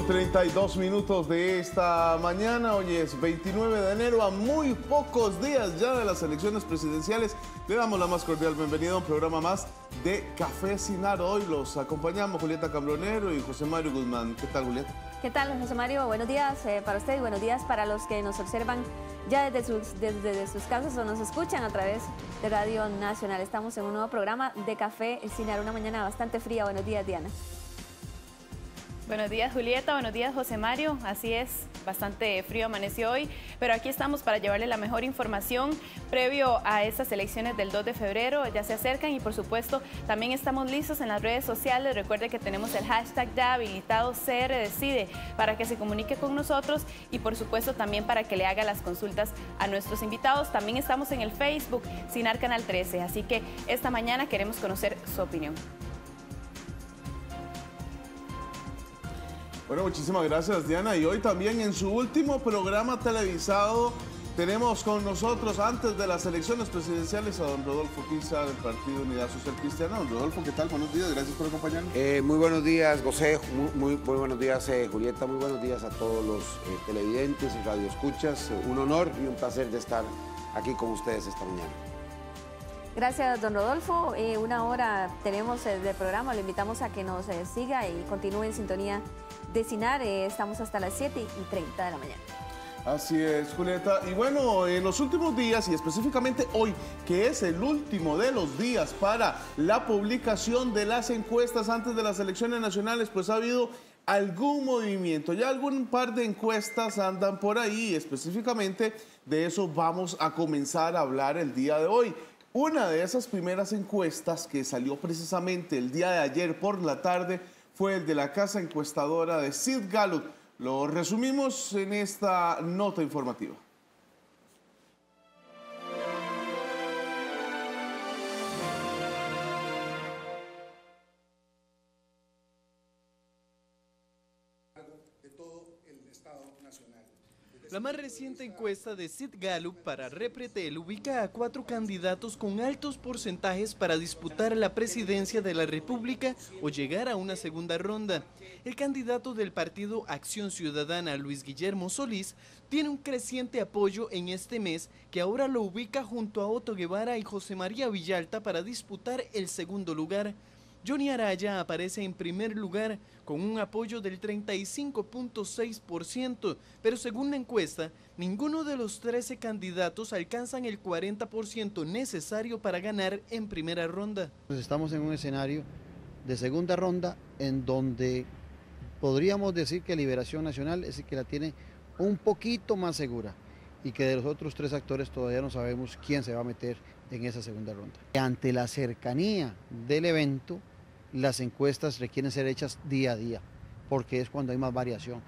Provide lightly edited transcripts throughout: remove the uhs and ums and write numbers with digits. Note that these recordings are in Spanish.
8:32 de esta mañana. Hoy es 29 de enero, a muy pocos días ya de las elecciones presidenciales. Le damos la más cordial bienvenida a un programa más de Café Sin Aro. Hoy los acompañamos Julieta Cambronero y José Mario Guzmán. ¿Qué tal, Julieta? ¿Qué tal, José Mario? Buenos días para usted y buenos días para los que nos observan ya desde sus casas o nos escuchan a través de Radio Nacional. Estamos en un nuevo programa de Café Sin Aro, una mañana bastante fría. Buenos días, Diana. Buenos días, Julieta. Buenos días, José Mario. Así es, bastante frío amaneció hoy, pero aquí estamos para llevarle la mejor información previo a estas elecciones del 2 de febrero. Ya se acercan y, por supuesto, también estamos listos en las redes sociales. Recuerde que tenemos el hashtag ya habilitado CRDecide para que se comunique con nosotros y, por supuesto, también para que le haga las consultas a nuestros invitados. También estamos en el Facebook Sinar Canal 13, así que esta mañana queremos conocer su opinión. Bueno, muchísimas gracias, Diana. Y hoy también en su último programa televisado tenemos con nosotros, antes de las elecciones presidenciales, a don Rodolfo Pizar del Partido Unidad Social Cristiana. Don Rodolfo, ¿qué tal? Buenos días, gracias por acompañarnos. Muy buenos días, José. Muy buenos días, Julieta. Muy buenos días a todos los televidentes y radioescuchas. Un honor y un placer de estar aquí con ustedes esta mañana. Gracias, don Rodolfo. Una hora tenemos del programa. Le invitamos a que nos siga y continúe en sintonía de Sinar. Estamos hasta las 7:30 de la mañana. Así es, Julieta. Y bueno, en los últimos días, y específicamente hoy, que es el último de los días para la publicación de las encuestas antes de las elecciones nacionales, pues ha habido algún movimiento. Ya algún par de encuestas andan por ahí. Específicamente de eso vamos a comenzar a hablar el día de hoy. Una de esas primeras encuestas que salió precisamente el día de ayer por la tarde fue el de la casa encuestadora de Sid Gallup. Lo resumimos en esta nota informativa. La más reciente encuesta de Sid Gallup para Repretel ubica a 4 candidatos con altos porcentajes para disputar la presidencia de la República o llegar a una segunda ronda. El candidato del partido Acción Ciudadana, Luis Guillermo Solís, tiene un creciente apoyo en este mes que ahora lo ubica junto a Otto Guevara y José María Villalta para disputar el segundo lugar. Johnny Araya aparece en primer lugar con un apoyo del 35.6%, pero según la encuesta, ninguno de los 13 candidatos alcanzan el 40% necesario para ganar en primera ronda. Estamos en un escenario de segunda ronda en donde podríamos decir que Liberación Nacional es el que la tiene un poquito más segura y que de los otros 3 actores todavía no sabemos quién se va a meter en esa segunda ronda. Ante la cercanía del evento, las encuestas requieren ser hechas día a día, porque es cuando hay más variación.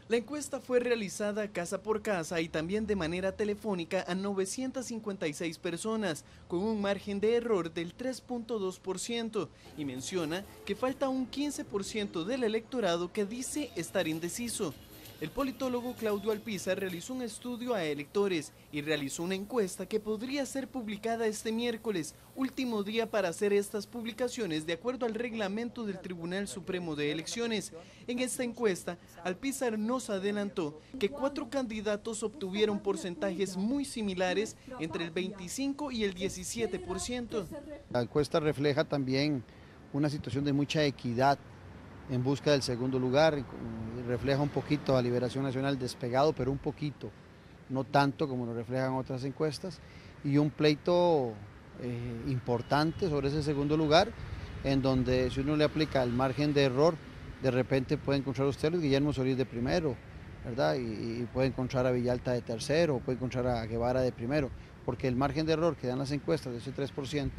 La encuesta fue realizada casa por casa y también de manera telefónica a 956 personas, con un margen de error del 3.2%, y menciona que falta un 15% del electorado que dice estar indeciso. El politólogo Claudio Alpizar realizó un estudio a electores y realizó una encuesta que podría ser publicada este miércoles, último día para hacer estas publicaciones de acuerdo al reglamento del Tribunal Supremo de Elecciones. En esta encuesta, Alpizar nos adelantó que 4 candidatos obtuvieron porcentajes muy similares entre el 25 y el 17%. La encuesta refleja también una situación de mucha equidad en busca del segundo lugar, refleja un poquito a Liberación Nacional despegado, pero un poquito, no tanto como lo reflejan otras encuestas, y un pleito importante sobre ese segundo lugar, en donde si uno le aplica el margen de error, de repente puede encontrar usted a Guillermo Solís de primero, ¿verdad? Y puede encontrar a Villalta de tercero, o puede encontrar a Guevara de primero, porque el margen de error que dan las encuestas de ese 3%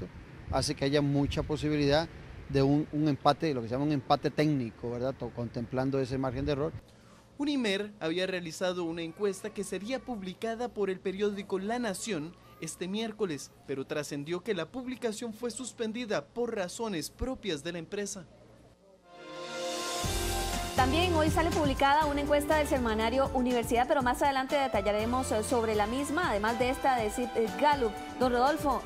hace que haya mucha posibilidad de un empate, lo que se llama un empate técnico, ¿verdad? Contemplando ese margen de error. Unimer había realizado una encuesta que sería publicada por el periódico La Nación este miércoles, pero trascendió que la publicación fue suspendida por razones propias de la empresa. También hoy sale publicada una encuesta del semanario Universidad, pero más adelante detallaremos sobre la misma, además de esta de Sid Gallup. Don Rodolfo,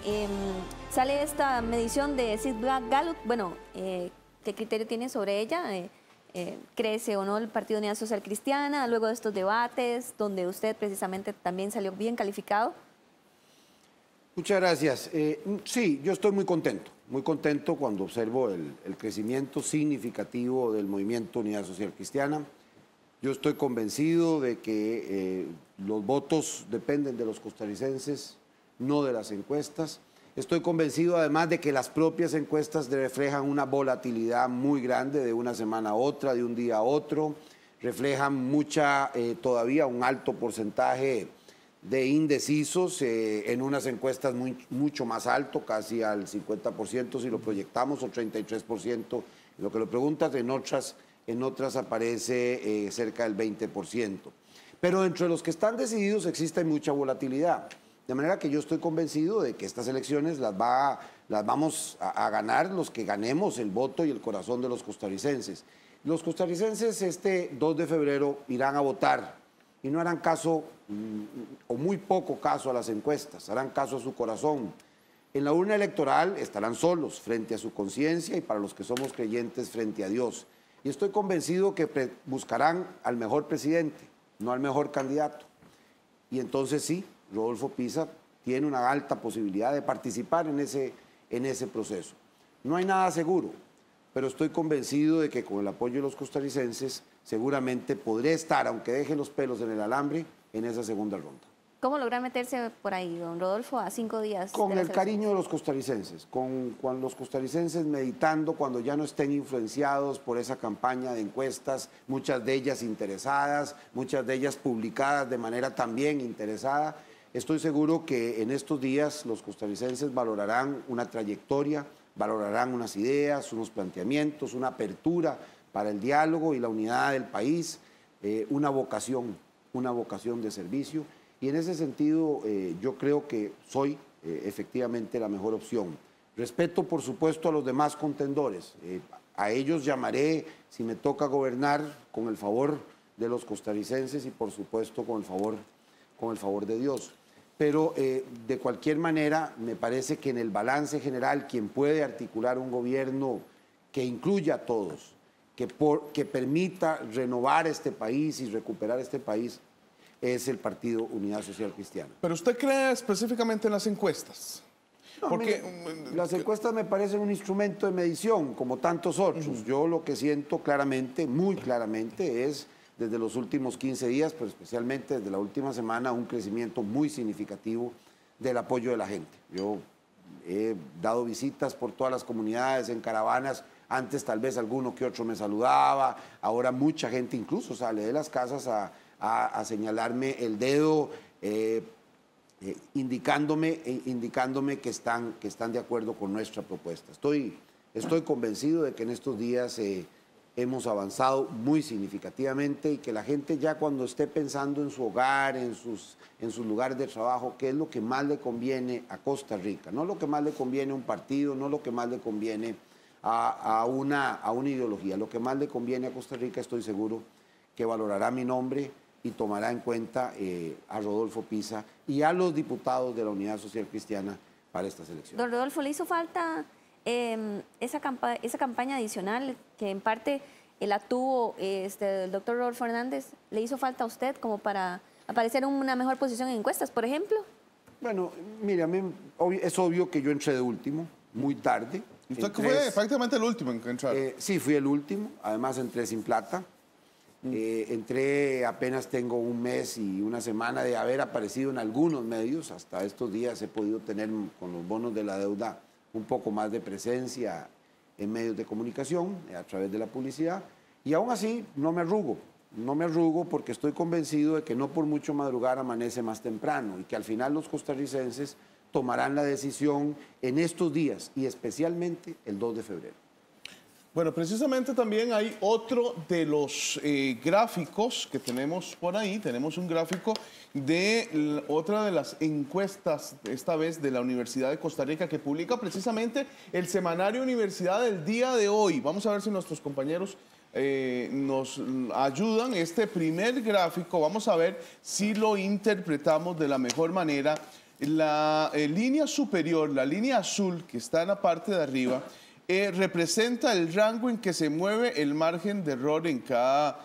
sale esta medición de Sid Gallup, bueno, ¿qué criterio tiene sobre ella? crece o no el Partido Unidad Social Cristiana luego de estos debates, donde usted precisamente también salió bien calificado? Muchas gracias. Sí, yo estoy muy contento cuando observo el crecimiento significativo del movimiento Unidad Social Cristiana. Yo estoy convencido de que los votos dependen de los costarricenses, no de las encuestas. Estoy convencido además de que las propias encuestas reflejan una volatilidad muy grande de una semana a otra, de un día a otro, reflejan todavía un alto porcentaje de indecisos, en unas encuestas mucho más alto, casi al 50% si lo proyectamos, o 33% lo que lo preguntas, en otras aparece cerca del 20%. Pero dentro de los que están decididos existe mucha volatilidad. De manera que yo estoy convencido de que estas elecciones las vamos a ganar los que ganemos el voto y el corazón de los costarricenses. Los costarricenses este 2 de febrero irán a votar y no harán caso, o muy poco caso, a las encuestas, harán caso a su corazón. En la urna electoral estarán solos frente a su conciencia y para los que somos creyentes frente a Dios. Y estoy convencido que buscarán al mejor presidente, no al mejor candidato. Y entonces sí, Rodolfo Pisa tiene una alta posibilidad de participar en ese proceso. No hay nada seguro, pero estoy convencido de que con el apoyo de los costarricenses seguramente podré estar, aunque deje los pelos en el alambre, en esa segunda ronda. ¿Cómo lograr meterse por ahí, don Rodolfo, a 5 días? Con el cariño de los costarricenses, con los costarricenses meditando cuando ya no estén influenciados por esa campaña de encuestas, muchas de ellas interesadas, muchas de ellas publicadas de manera también interesada. Estoy seguro que en estos días los costarricenses valorarán una trayectoria, valorarán unas ideas, unos planteamientos, una apertura para el diálogo y la unidad del país, una vocación de servicio. Y en ese sentido yo creo que soy efectivamente la mejor opción. Respeto, por supuesto, a los demás contendores. A ellos llamaré, si me toca gobernar, con el favor de los costarricenses y, por supuesto, con el favor de Dios. Pero de cualquier manera, me parece que en el balance general, quien puede articular un gobierno que incluya a todos, que permita renovar este país y recuperar este país, es el Partido Unidad Social Cristiana. Pero usted cree específicamente en las encuestas. No, porque las encuestas me parecen un instrumento de medición, como tantos otros. Yo lo que siento claramente, muy claramente, es desde los últimos 15 días, pero especialmente desde la última semana, un crecimiento muy significativo del apoyo de la gente. Yo he dado visitas por todas las comunidades, en caravanas. Antes tal vez alguno que otro me saludaba, ahora mucha gente incluso sale de las casas a señalarme el dedo, indicándome que están de acuerdo con nuestra propuesta. Estoy convencido de que en estos días hemos avanzado muy significativamente y que la gente ya cuando esté pensando en su hogar, en sus lugares de trabajo, qué es lo que más le conviene a Costa Rica, no lo que más le conviene a un partido, no lo que más le conviene a una ideología, lo que más le conviene a Costa Rica, estoy seguro que valorará mi nombre y tomará en cuenta a Rodolfo Pisa y a los diputados de la Unidad Social Cristiana para estas elecciones. Don Rodolfo, ¿le hizo falta esa campaña adicional que en parte la tuvo el doctor Rodolfo Hernández? ¿Le hizo falta a usted como para aparecer en una mejor posición en encuestas, por ejemplo? Bueno, mire, es obvio que yo entré de último, muy tarde. ¿Usted fue prácticamente el último en entrar? Sí, fui el último, además entré sin plata. Entré, apenas tengo un mes y una semana de haber aparecido en algunos medios. Hasta estos días he podido tener con los bonos de la deuda un poco más de presencia en medios de comunicación, a través de la publicidad. Y aún así no me arrugo porque estoy convencido de que no por mucho madrugar amanece más temprano y que al final los costarricenses tomarán la decisión en estos días y especialmente el 2 de febrero. Bueno, precisamente también hay otro de los gráficos que tenemos por ahí. Tenemos un gráfico de otra de las encuestas, esta vez de la Universidad de Costa Rica, que publica precisamente el semanario Universidad del día de hoy. Vamos a ver si nuestros compañeros nos ayudan. Este primer gráfico, vamos a ver si lo interpretamos de la mejor manera. La línea superior, la línea azul que está en la parte de arriba, representa el rango en que se mueve el margen de error en cada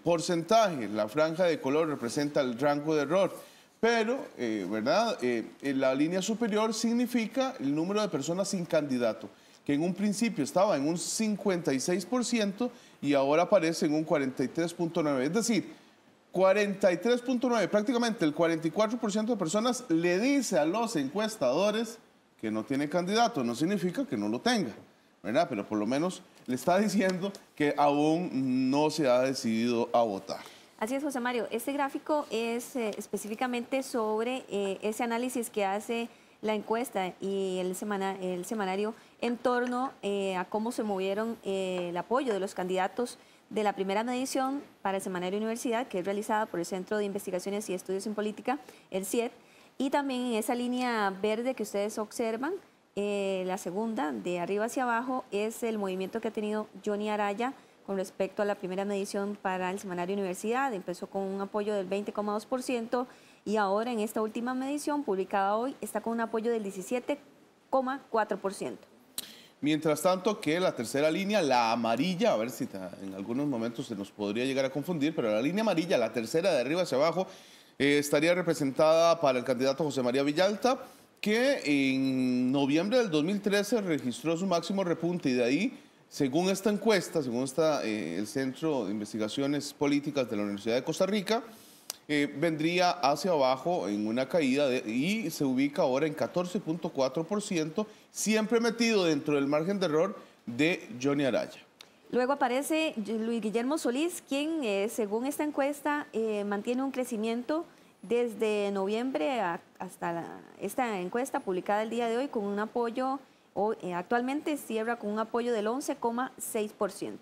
porcentaje. La franja de color representa el rango de error. Pero, ¿verdad? La línea superior significa el número de personas sin candidato, que en un principio estaba en un 56% y ahora aparece en un 43.9%. Es decir, 43.9%, prácticamente el 44% de personas le dice a los encuestadores que no tiene candidato. No significa que no lo tenga, ¿verdad? Pero por lo menos le está diciendo que aún no se ha decidido a votar. Así es, José Mario. Este gráfico es específicamente sobre ese análisis que hace la encuesta y el semanario en torno a cómo se movieron el apoyo de los candidatos de la primera medición para el semanario Universidad, que es realizada por el Centro de Investigaciones y Estudios en Política, el CIEP, y también en esa línea verde que ustedes observan, la segunda, de arriba hacia abajo, es el movimiento que ha tenido Johnny Araya con respecto a la primera medición para el semanario Universidad. Empezó con un apoyo del 20,2% y ahora en esta última medición publicada hoy está con un apoyo del 17,4%. Mientras tanto que la tercera línea, la amarilla, a ver si en algunos momentos se nos podría llegar a confundir, pero la línea amarilla, la tercera de arriba hacia abajo, estaría representada para el candidato José María Villalta, que en noviembre del 2013 registró su máximo repunte y de ahí, según esta encuesta, según el Centro de Investigaciones Políticas de la Universidad de Costa Rica, vendría hacia abajo en una caída y se ubica ahora en 14.4%, siempre metido dentro del margen de error de Johnny Araya. Luego aparece Luis Guillermo Solís, quien según esta encuesta mantiene un crecimiento desde noviembre hasta esta encuesta publicada el día de hoy con un apoyo, actualmente cierra con un apoyo del 11,6%.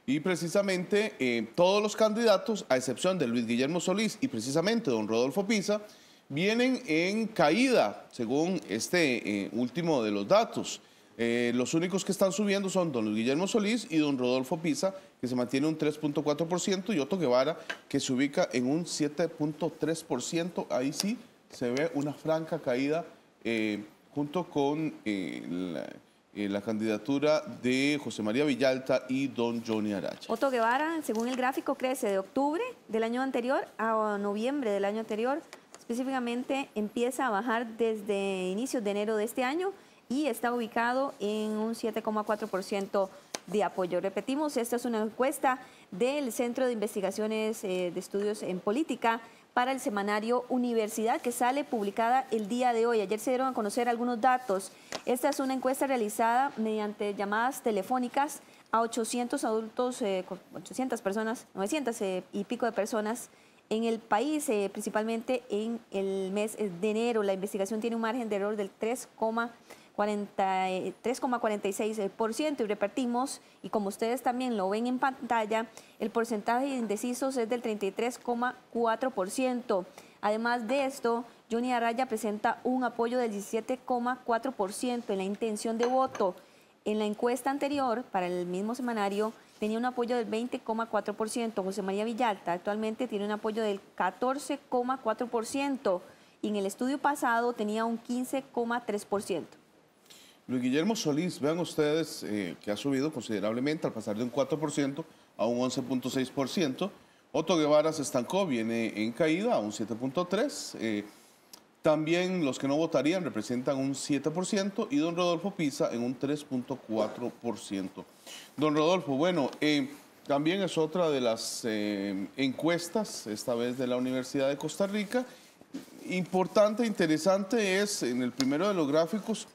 Y precisamente todos los candidatos, a excepción de Luis Guillermo Solís y precisamente don Rodolfo Pisa, vienen en caída, según este último de los datos. Los únicos que están subiendo son don Luis Guillermo Solís y don Rodolfo Pisa, que se mantiene un 3.4%, y Otto Guevara, que se ubica en un 7.3%. Ahí sí se ve una franca caída junto con la candidatura de José María Villalta y don Johnny Araya. Otto Guevara, según el gráfico, crece de octubre del año anterior a noviembre del año anterior. Específicamente empieza a bajar desde inicios de enero de este año y está ubicado en un 7,4% de apoyo. Repetimos, esta es una encuesta del Centro de Investigaciones de Estudios en Política para el semanario Universidad, que sale publicada el día de hoy. Ayer se dieron a conocer algunos datos. Esta es una encuesta realizada mediante llamadas telefónicas a 800 adultos, 800 personas, 900 y pico de personas en el país, principalmente en el mes de enero. La investigación tiene un margen de error del 3,46% y repartimos, y como ustedes también lo ven en pantalla, el porcentaje de indecisos es del 33,4%. Además de esto, Johnny Araya presenta un apoyo del 17,4% en la intención de voto. En la encuesta anterior, para el mismo semanario, tenía un apoyo del 20,4%. José María Villalta actualmente tiene un apoyo del 14,4% y en el estudio pasado tenía un 15,3%. Luis Guillermo Solís, vean ustedes que ha subido considerablemente al pasar de un 4% a un 11.6%. Otto Guevara se estancó, viene en caída a un 7.3%. También los que no votarían representan un 7% y don Rodolfo Pisa en un 3.4%. Don Rodolfo, bueno, también es otra de las encuestas, esta vez de la Universidad de Costa Rica. Importante, interesante es en el primero de los gráficos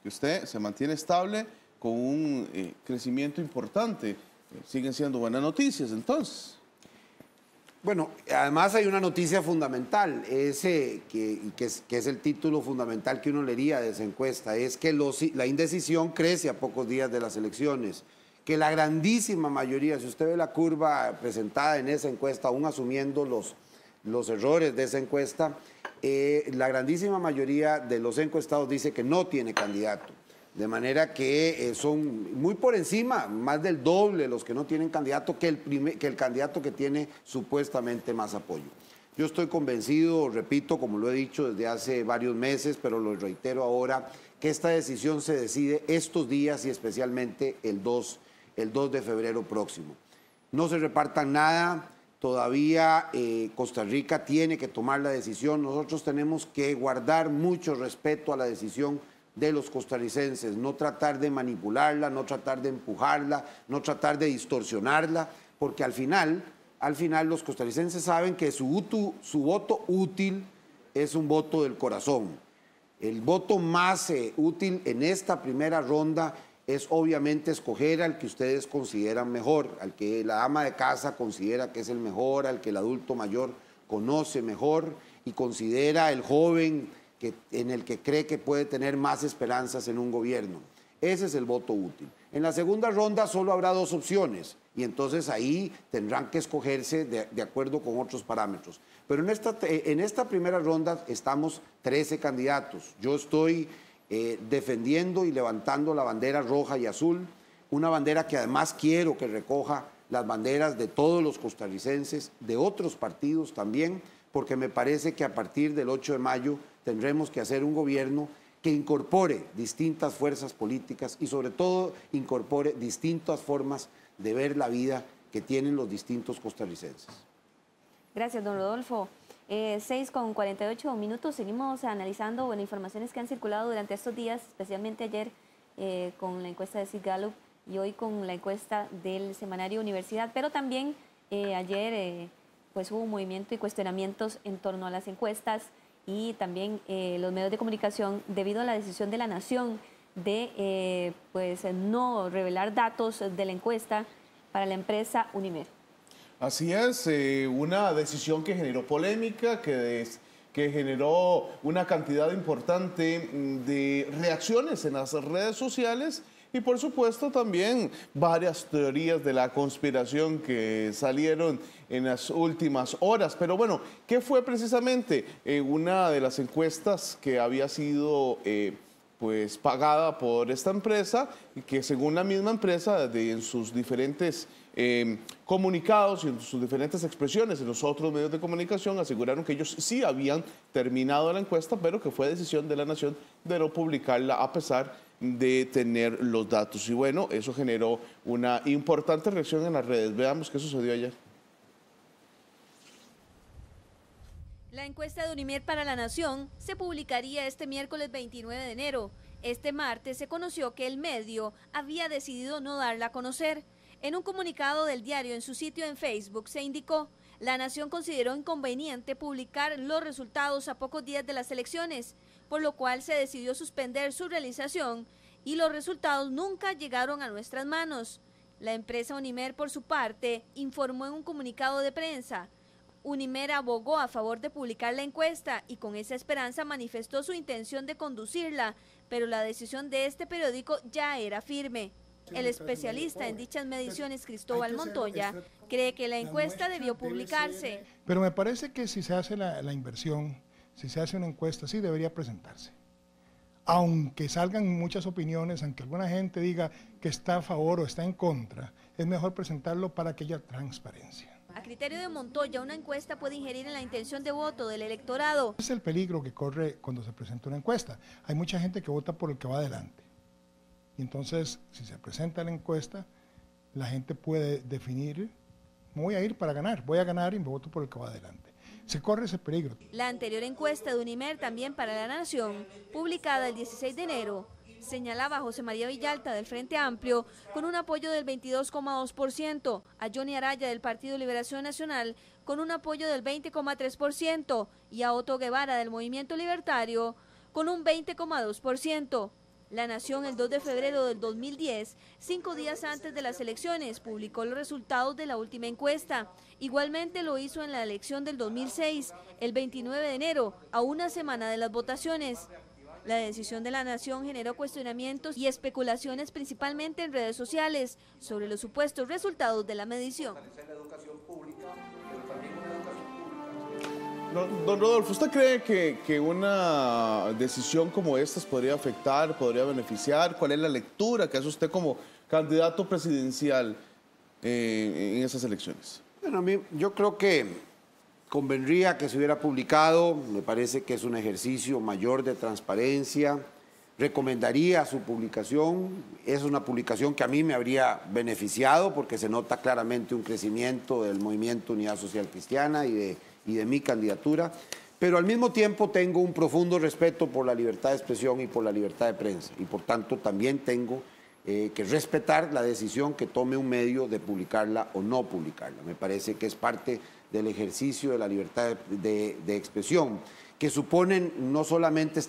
que usted se mantiene estable con un crecimiento importante. Siguen siendo buenas noticias, entonces. Bueno, además hay una noticia fundamental, que es el título fundamental que uno leería de esa encuesta, es que la indecisión crece a pocos días de las elecciones, que la grandísima mayoría, si usted ve la curva presentada en esa encuesta, aún asumiendo los errores de esa encuesta, la grandísima mayoría de los encuestados dice que no tiene candidato. De manera que son muy por encima, más del doble los que no tienen candidato que el candidato que tiene supuestamente más apoyo. Yo estoy convencido, repito, como lo he dicho desde hace varios meses, pero lo reitero ahora, que esta decisión se decide estos días y especialmente el 2 de febrero próximo. No se repartan nada, todavía Costa Rica tiene que tomar la decisión. Nosotros tenemos que guardar mucho respeto a la decisión de los costarricenses, no tratar de manipularla, no tratar de empujarla, no tratar de distorsionarla, porque al final los costarricenses saben que su voto útil es un voto del corazón. El voto más útil en esta primera ronda es obviamente escoger al que ustedes consideran mejor, al que la ama de casa considera que es el mejor, al que el adulto mayor conoce mejor y considera el joven en el que cree que puede tener más esperanzas en un gobierno. Ese es el voto útil. En la segunda ronda solo habrá dos opciones y entonces ahí tendrán que escogerse de acuerdo con otros parámetros. Pero en esta primera ronda estamos 13 candidatos. Yo estoy defendiendo y levantando la bandera roja y azul, una bandera que además quiero que recoja las banderas de todos los costarricenses, de otros partidos también, porque me parece que a partir del 8 de mayo tendremos que hacer un gobierno que incorpore distintas fuerzas políticas y sobre todo incorpore distintas formas de ver la vida que tienen los distintos costarricenses. Gracias, don Rodolfo. 6:48 seguimos analizando informaciones que han circulado durante estos días, especialmente ayer con la encuesta de Sid Gallup y hoy con la encuesta del semanario Universidad, pero también ayer pues hubo un movimiento y cuestionamientos en torno a las encuestas y también los medios de comunicación debido a la decisión de la Nación de pues no revelar datos de la encuesta para la empresa Unimer. Así es, una decisión que generó polémica, que generó una cantidad importante de reacciones en las redes sociales y por supuesto también varias teorías de la conspiración que salieron en las últimas horas. Pero bueno, ¿qué fue precisamente una de las encuestas que había sido pues pagada por esta empresa y que según la misma empresa en sus diferentes comunicados y en sus diferentes expresiones en los otros medios de comunicación aseguraron que ellos sí habían terminado la encuesta, pero que fue decisión de la Nación de no publicarla a pesar de tener los datos? Y bueno, eso generó una importante reacción en las redes. Veamos qué sucedió ayer. La encuesta de Unimer para la Nación se publicaría este miércoles 29 de enero. Este martes se conoció que el medio había decidido no darla a conocer. En un comunicado del diario en su sitio en Facebook se indicó: la Nación consideró inconveniente publicar los resultados a pocos días de las elecciones, por lo cual se decidió suspender su realización y los resultados nunca llegaron a nuestras manos. La empresa Unimer, por su parte, informó en un comunicado de prensa: Unimer abogó a favor de publicar la encuesta y con esa esperanza manifestó su intención de conducirla, pero la decisión de este periódico ya era firme. El especialista en dichas mediciones, Cristóbal Montoya, cree que la encuesta debió publicarse. Pero me parece que si se hace la inversión, si se hace una encuesta, sí debería presentarse. Aunque salgan muchas opiniones, aunque alguna gente diga que está a favor o está en contra, es mejor presentarlo para que haya transparencia. A criterio de Montoya, una encuesta puede ingerir en la intención de voto del electorado. Es el peligro que corre cuando se presenta una encuesta. Hay mucha gente que vota por el que va adelante. Y entonces, si se presenta la encuesta, la gente puede definir: voy a ir para ganar, voy a ganar y me voto por el que va adelante. Se corre ese peligro. La anterior encuesta de Unimer, también para la Nación, publicada el 16 de enero, señalaba a José María Villalta del Frente Amplio con un apoyo del 22,2%, a Johnny Araya del Partido Liberación Nacional con un apoyo del 20,3% y a Otto Guevara del Movimiento Libertario con un 20,2%. La Nación, el 2 de febrero del 2010, 5 días antes de las elecciones, publicó los resultados de la última encuesta. Igualmente lo hizo en la elección del 2006, el 29 de enero, a una semana de las votaciones. La decisión de la Nación generó cuestionamientos y especulaciones principalmente en redes sociales sobre los supuestos resultados de la medición. Don Rodolfo, ¿usted cree que una decisión como esta podría afectar, podría beneficiar? ¿Cuál es la lectura que hace usted como candidato presidencial en esas elecciones? Bueno, yo creo que convendría que se hubiera publicado. Me parece que es un ejercicio mayor de transparencia. recomendaría su publicación. Es una publicación que a mí me habría beneficiado porque se nota claramente un crecimiento del movimiento Unidad Social Cristiana y de mi candidatura, pero al mismo tiempo tengo un profundo respeto por la libertad de expresión y por la libertad de prensa, y por tanto también tengo que respetar la decisión que tome un medio de publicarla o no publicarla. Me parece que es parte del ejercicio de la libertad de expresión, que suponen no solamente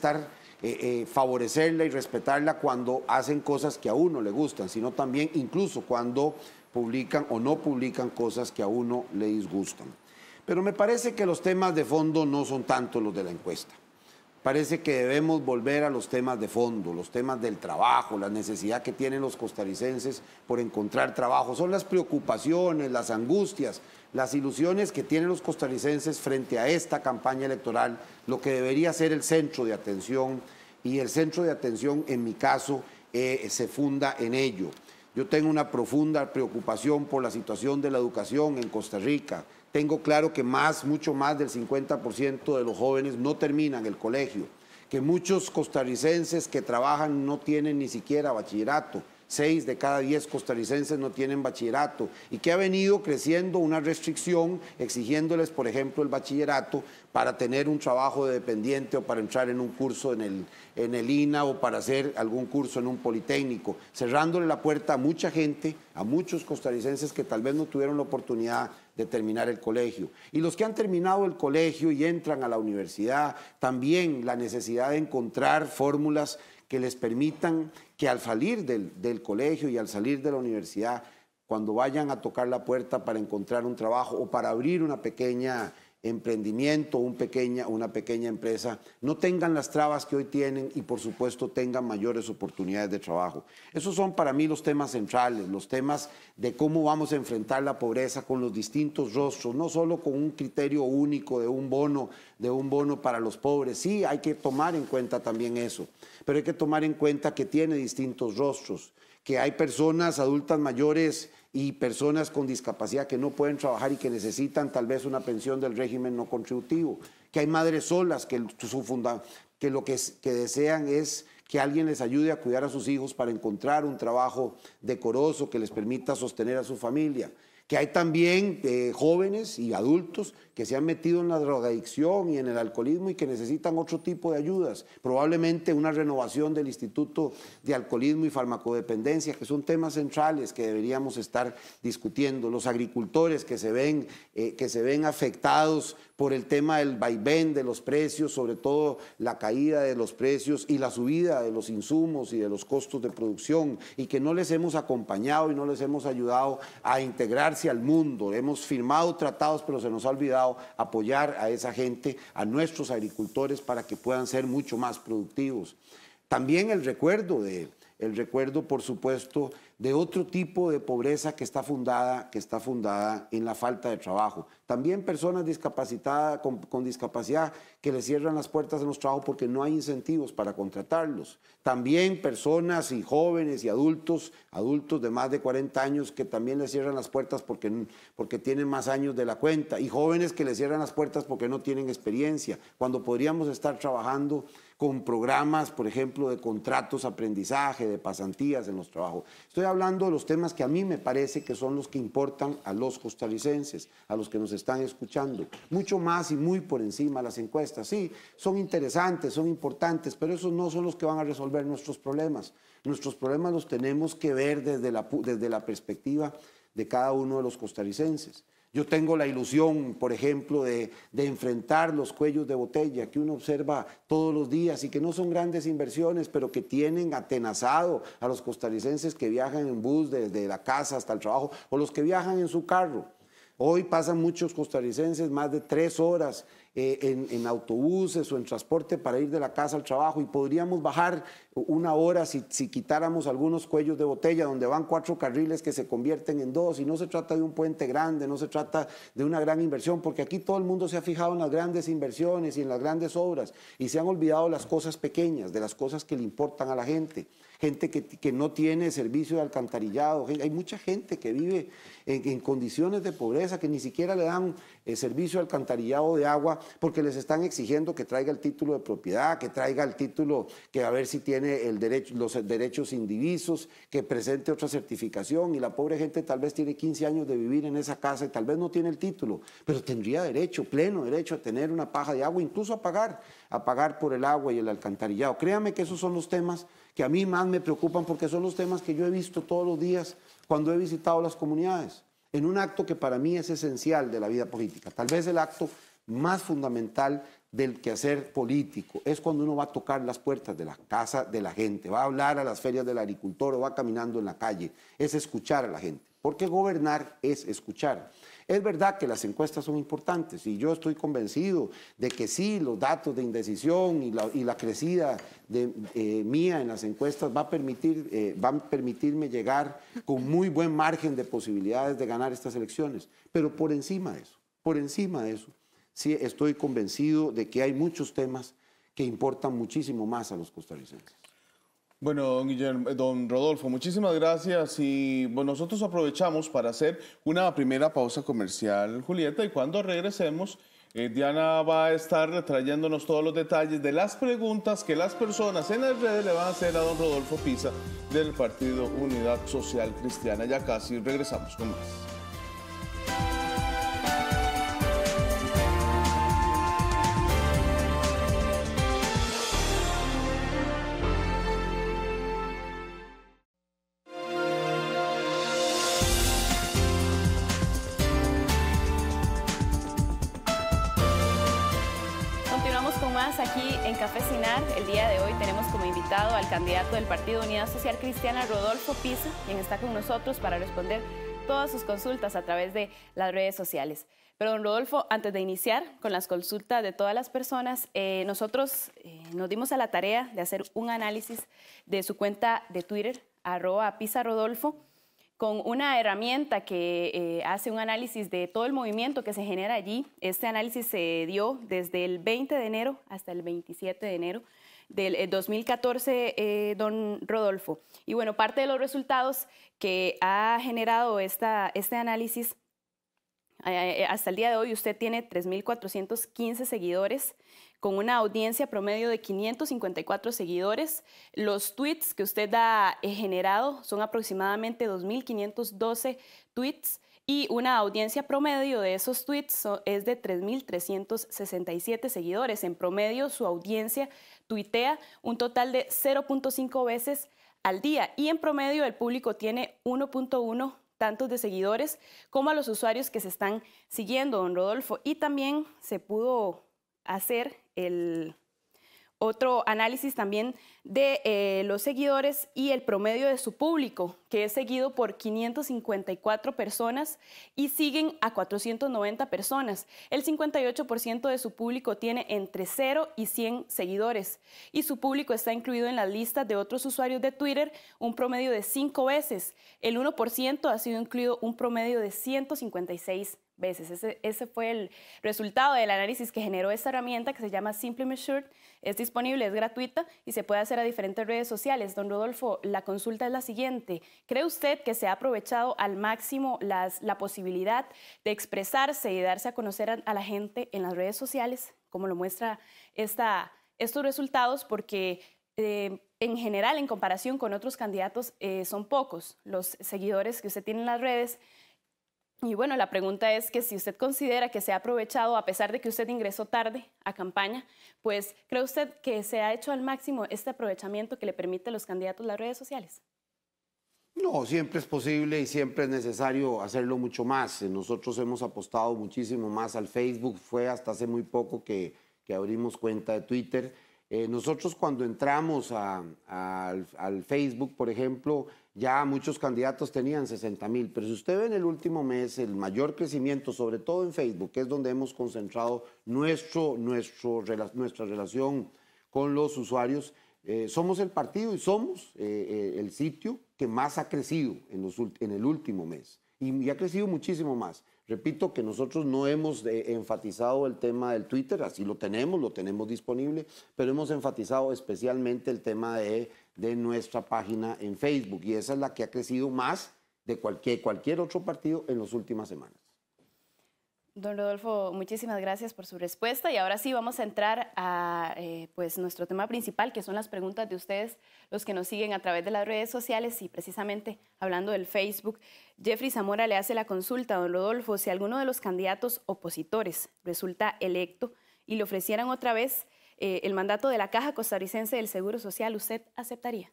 favorecerla y respetarla cuando hacen cosas que a uno le gustan, sino también incluso cuando publican o no publican cosas que a uno le disgustan. Pero me parece que los temas de fondo no son tanto los de la encuesta. Parece que debemos volver a los temas de fondo, los temas del trabajo, la necesidad que tienen los costarricenses por encontrar trabajo. Son las preocupaciones, las angustias, las ilusiones que tienen los costarricenses frente a esta campaña electoral, lo que debería ser el centro de atención, y el centro de atención, en mi caso, se funda en ello. Yo tengo una profunda preocupación por la situación de la educación en Costa Rica. Tengo claro que mucho más del 50% de los jóvenes no terminan el colegio, que muchos costarricenses que trabajan no tienen ni siquiera bachillerato. 6 de cada 10 costarricenses no tienen bachillerato, y que ha venido creciendo una restricción exigiéndoles, por ejemplo, el bachillerato para tener un trabajo de dependiente o para entrar en un curso en el INA o para hacer algún curso en un politécnico, cerrándole la puerta a mucha gente, a muchos costarricenses que tal vez no tuvieron la oportunidad de terminar el colegio. Y los que han terminado el colegio y entran a la universidad, también la necesidad de encontrar fórmulas que les permitan que al salir del colegio y al salir de la universidad, cuando vayan a tocar la puerta para encontrar un trabajo o para abrir una pequeña emprendimiento, una pequeña empresa, no tengan las trabas que hoy tienen y por supuesto tengan mayores oportunidades de trabajo. Esos son para mí los temas centrales, los temas de cómo vamos a enfrentar la pobreza con los distintos rostros, no solo con un criterio único de un bono para los pobres. Sí, hay que tomar en cuenta también eso, pero hay que tomar en cuenta que tiene distintos rostros, que hay personas adultas mayores y personas con discapacidad que no pueden trabajar y que necesitan tal vez una pensión del régimen no contributivo, que hay madres solas que lo que desean es que alguien les ayude a cuidar a sus hijos para encontrar un trabajo decoroso que les permita sostener a su familia, que hay también jóvenes y adultos que se han metido en la drogadicción y en el alcoholismo y que necesitan otro tipo de ayudas, probablemente una renovación del Instituto de Alcoholismo y Farmacodependencia, que son temas centrales que deberíamos estar discutiendo, los agricultores que se ven afectados por el tema del vaivén de los precios, sobre todo la caída de los precios y la subida de los insumos y de los costos de producción, y que no les hemos acompañado y no les hemos ayudado a integrarse al mundo. Hemos firmado tratados, pero se nos ha olvidado apoyar a esa gente, a nuestros agricultores, para que puedan ser mucho más productivos. También el recuerdo, por supuesto, de otro tipo de pobreza que está fundada en la falta de trabajo. También personas discapacitadas, con discapacidad, que les cierran las puertas en los trabajos porque no hay incentivos para contratarlos. También personas y jóvenes y adultos de más de 40 años que también les cierran las puertas porque tienen más años de la cuenta. Y jóvenes que les cierran las puertas porque no tienen experiencia, cuando podríamos estar trabajando con programas, por ejemplo, de contratos, aprendizaje, de pasantías en los trabajos. Estoy hablando de los temas que a mí me parece que son los que importan a los costarricenses, a los que nos están escuchando. Mucho más y muy por encima las encuestas. Sí, son interesantes, son importantes, pero esos no son los que van a resolver nuestros problemas. Nuestros problemas los tenemos que ver desde la perspectiva de cada uno de los costarricenses. Yo tengo la ilusión, por ejemplo, de enfrentar los cuellos de botella que uno observa todos los días y que no son grandes inversiones, pero que tienen atenazado a los costarricenses que viajan en bus desde la casa hasta el trabajo, o los que viajan en su carro. Hoy pasan muchos costarricenses más de 3 horas en autobuses o en transporte para ir de la casa al trabajo, y podríamos bajar 1 hora si quitáramos algunos cuellos de botella donde van 4 carriles que se convierten en 2, y no se trata de un puente grande, no se trata de una gran inversión, porque aquí todo el mundo se ha fijado en las grandes inversiones y en las grandes obras y se han olvidado las cosas pequeñas, de las cosas que le importan a la gente. Gente que no tiene servicio de alcantarillado, hay mucha gente que vive en condiciones de pobreza, que ni siquiera le dan servicio de alcantarillado de agua porque les están exigiendo que traiga el título de propiedad, que traiga el título, que a ver si tiene el derecho, los derechos indivisos, que presente otra certificación, y la pobre gente tal vez tiene 15 años de vivir en esa casa y tal vez no tiene el título, pero tendría derecho, pleno derecho a tener una paja de agua, incluso a pagar por el agua y el alcantarillado. Créame que esos son los temas que a mí más me preocupan, porque son los temas que yo he visto todos los días cuando he visitado las comunidades, en un acto que para mí es esencial de la vida política. Tal vez el acto más fundamental del quehacer político es cuando uno va a tocar las puertas de la casa de la gente, va a hablar a las ferias del agricultor o va caminando en la calle, es escuchar a la gente, porque gobernar es escuchar. Es verdad que las encuestas son importantes y yo estoy convencido de que sí, los datos de indecisión y la crecida mía en las encuestas van a permitirme llegar con muy buen margen de posibilidades de ganar estas elecciones. Pero por encima de eso, sí estoy convencido de que hay muchos temas que importan muchísimo más a los costarricenses. Bueno, don Rodolfo, muchísimas gracias y bueno, nosotros aprovechamos para hacer una primera pausa comercial, Julieta, y cuando regresemos, Diana va a estar trayéndonos todos los detalles de las preguntas que las personas en las redes le van a hacer a don Rodolfo Pisa del Partido Unidad Social Cristiana. Ya casi regresamos con más. Aquí en Café Cinar, el día de hoy tenemos como invitado al candidato del Partido Unidad Social Cristiana, Rodolfo Pisa, quien está con nosotros para responder todas sus consultas a través de las redes sociales. Pero don Rodolfo, antes de iniciar con las consultas de todas las personas, nosotros nos dimos a la tarea de hacer un análisis de su cuenta de Twitter, @PisaRodolfo, con una herramienta que hace un análisis de todo el movimiento que se genera allí. Este análisis se dio desde el 20 de enero hasta el 27 de enero del 2014, don Rodolfo. Y bueno, parte de los resultados que ha generado este análisis, hasta el día de hoy usted tiene 3.415 seguidores, con una audiencia promedio de 554 seguidores. Los tweets que usted ha generado son aproximadamente 2.512 tweets y una audiencia promedio de esos tweets es de 3.367 seguidores. En promedio, su audiencia tuitea un total de 0.5 veces al día y en promedio el público tiene 1.1 tantos de seguidores como a los usuarios que se están siguiendo, don Rodolfo. Y también se pudo hacer el otro análisis también de los seguidores y el promedio de su público, que es seguido por 554 personas y siguen a 490 personas. El 58% de su público tiene entre 0 y 100 seguidores y su público está incluido en las listas de otros usuarios de Twitter un promedio de 5 veces. El 1% ha sido incluido un promedio de 156 veces. Ese fue el resultado del análisis que generó esta herramienta que se llama Simply Measured. Es disponible, es gratuita y se puede hacer a diferentes redes sociales. Don Rodolfo, la consulta es la siguiente. ¿Cree usted que se ha aprovechado al máximo la posibilidad de expresarse y darse a conocer a la gente en las redes sociales, como lo muestra estos resultados? Porque en general, en comparación con otros candidatos, son pocos los seguidores que usted tiene en las redes. Y bueno, la pregunta es que si usted considera que se ha aprovechado, a pesar de que usted ingresó tarde a campaña, pues ¿cree usted que se ha hecho al máximo este aprovechamiento que le permite a los candidatos las redes sociales? No, siempre es posible y siempre es necesario hacerlo mucho más. Nosotros hemos apostado muchísimo más al Facebook. Fue hasta hace muy poco que abrimos cuenta de Twitter. Nosotros cuando entramos al Facebook, por ejemplo, ya muchos candidatos tenían 60,000, pero si usted ve en el último mes el mayor crecimiento, sobre todo en Facebook, que es donde hemos concentrado nuestra relación con los usuarios, somos el partido y somos el sitio que más ha crecido en el último mes y ha crecido muchísimo más. Repito que nosotros no hemos enfatizado el tema del Twitter, así lo tenemos disponible, pero hemos enfatizado especialmente el tema de nuestra página en Facebook y esa es la que ha crecido más de cualquier otro partido en las últimas semanas. Don Rodolfo, muchísimas gracias por su respuesta y ahora sí vamos a entrar a pues nuestro tema principal, que son las preguntas de ustedes, los que nos siguen a través de las redes sociales y precisamente hablando del Facebook. Jeffrey Zamora le hace la consulta a don Rodolfo: si alguno de los candidatos opositores resulta electo y le ofrecieran otra vez el mandato de la Caja Costarricense del Seguro Social, ¿usted aceptaría?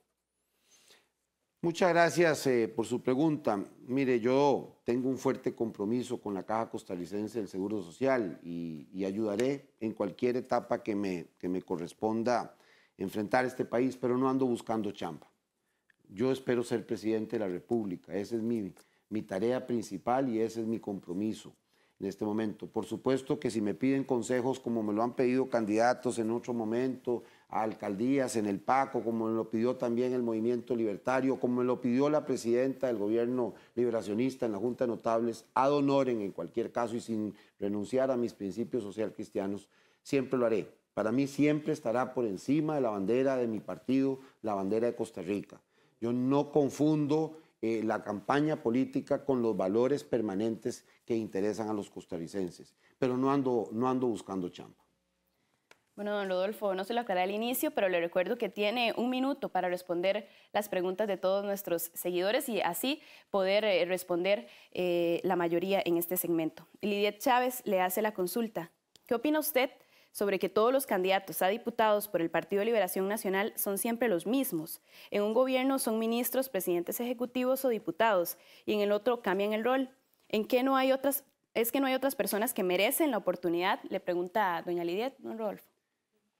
Muchas gracias por su pregunta. Mire, yo tengo un fuerte compromiso con la Caja Costarricense del Seguro Social y ayudaré en cualquier etapa que me corresponda enfrentar este país, pero no ando buscando chamba. Yo espero ser presidente de la República. Esa es mi tarea principal y ese es mi compromiso en este momento. Por supuesto que si me piden consejos, como me lo han pedido candidatos en otro momento, a alcaldías, en el PACO, como me lo pidió también el Movimiento Libertario, como me lo pidió la presidenta del gobierno liberacionista en la Junta de Notables, ad honorem en cualquier caso y sin renunciar a mis principios social cristianos, siempre lo haré. Para mí siempre estará por encima de la bandera de mi partido, la bandera de Costa Rica. Yo no confundo la campaña política con los valores permanentes que interesan a los costarricenses, pero no ando buscando chamba. Bueno, don Rodolfo, no se lo aclaré al inicio, pero le recuerdo que tiene 1 minuto para responder las preguntas de todos nuestros seguidores y así poder responder la mayoría en este segmento. Lidiet Chávez le hace la consulta: ¿qué opina usted sobre que todos los candidatos a diputados por el Partido de Liberación Nacional son siempre los mismos? En un gobierno son ministros, presidentes ejecutivos o diputados y en el otro cambian el rol. ¿Es que no hay otras personas que merecen la oportunidad? Le pregunta a doña Lidiet, don Rodolfo.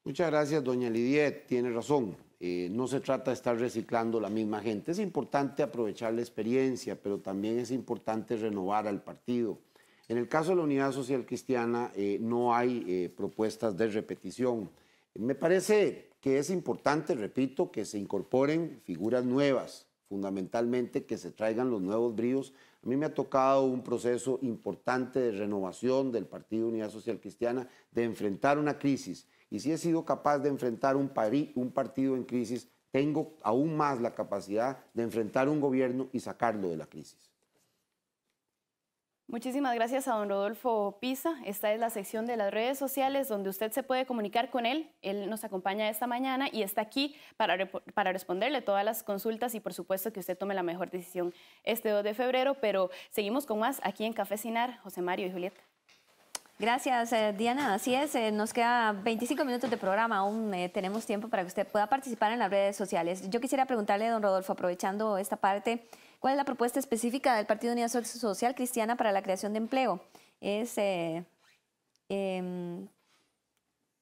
Muchas gracias, doña Lidiet. Tiene razón. No se trata de estar reciclando la misma gente. Es importante aprovechar la experiencia, pero también es importante renovar al partido. En el caso de la Unidad Social Cristiana no hay propuestas de repetición. Me parece que es importante, repito, que se incorporen figuras nuevas, fundamentalmente que se traigan los nuevos bríos. A mí me ha tocado un proceso importante de renovación del Partido Unidad Social Cristiana, de enfrentar una crisis. Y si he sido capaz de enfrentar un partido en crisis, tengo aún más la capacidad de enfrentar un gobierno y sacarlo de la crisis. Muchísimas gracias a don Rodolfo Pisa. Esta es la sección de las redes sociales donde usted se puede comunicar con él. Él nos acompaña esta mañana y está aquí para responderle todas las consultas y por supuesto que usted tome la mejor decisión este 2 de febrero. Pero seguimos con más aquí en Café Cinar. José Mario y Julieta. Gracias, Diana. Así es, nos queda 25 minutos de programa. Aún tenemos tiempo para que usted pueda participar en las redes sociales. Yo quisiera preguntarle, don Rodolfo, aprovechando esta parte, ¿cuál es la propuesta específica del Partido Unidad Social Cristiana para la creación de empleo? ¿Es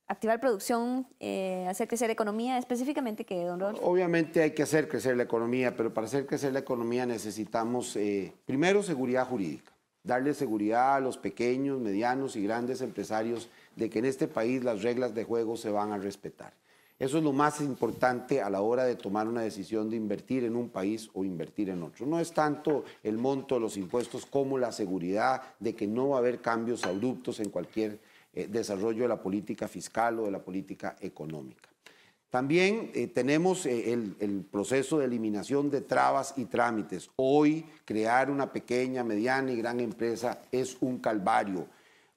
activar producción, hacer crecer la economía? Específicamente, ¿qué, don Rodolfo? Obviamente hay que hacer crecer la economía, pero para hacer crecer la economía necesitamos, primero, seguridad jurídica. Darle seguridad a los pequeños, medianos y grandes empresarios de que en este país las reglas de juego se van a respetar. Eso es lo más importante a la hora de tomar una decisión de invertir en un país o invertir en otro. No es tanto el monto de los impuestos como la seguridad de que no va a haber cambios abruptos en cualquier desarrollo de la política fiscal o de la política económica. También tenemos el proceso de eliminación de trabas y trámites. Hoy crear una pequeña, mediana y gran empresa es un calvario.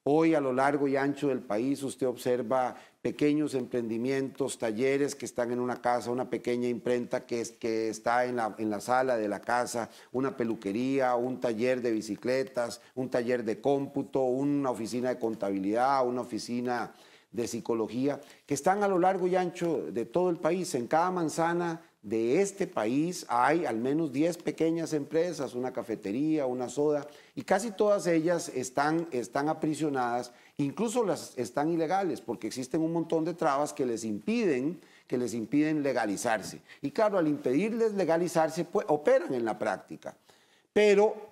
Hoy a lo largo y ancho del país usted observa pequeños emprendimientos, talleres que están en una casa, una pequeña imprenta que está en la sala de la casa, una peluquería, un taller de bicicletas, un taller de cómputo, una oficina de contabilidad, una oficina de psicología, que están a lo largo y ancho de todo el país. En cada manzana de este país hay al menos 10 pequeñas empresas, una cafetería, una soda, y casi todas ellas están aprisionadas, incluso las están ilegales, porque existen un montón de trabas que les impiden legalizarse. Y claro, al impedirles legalizarse, pues, operan en la práctica.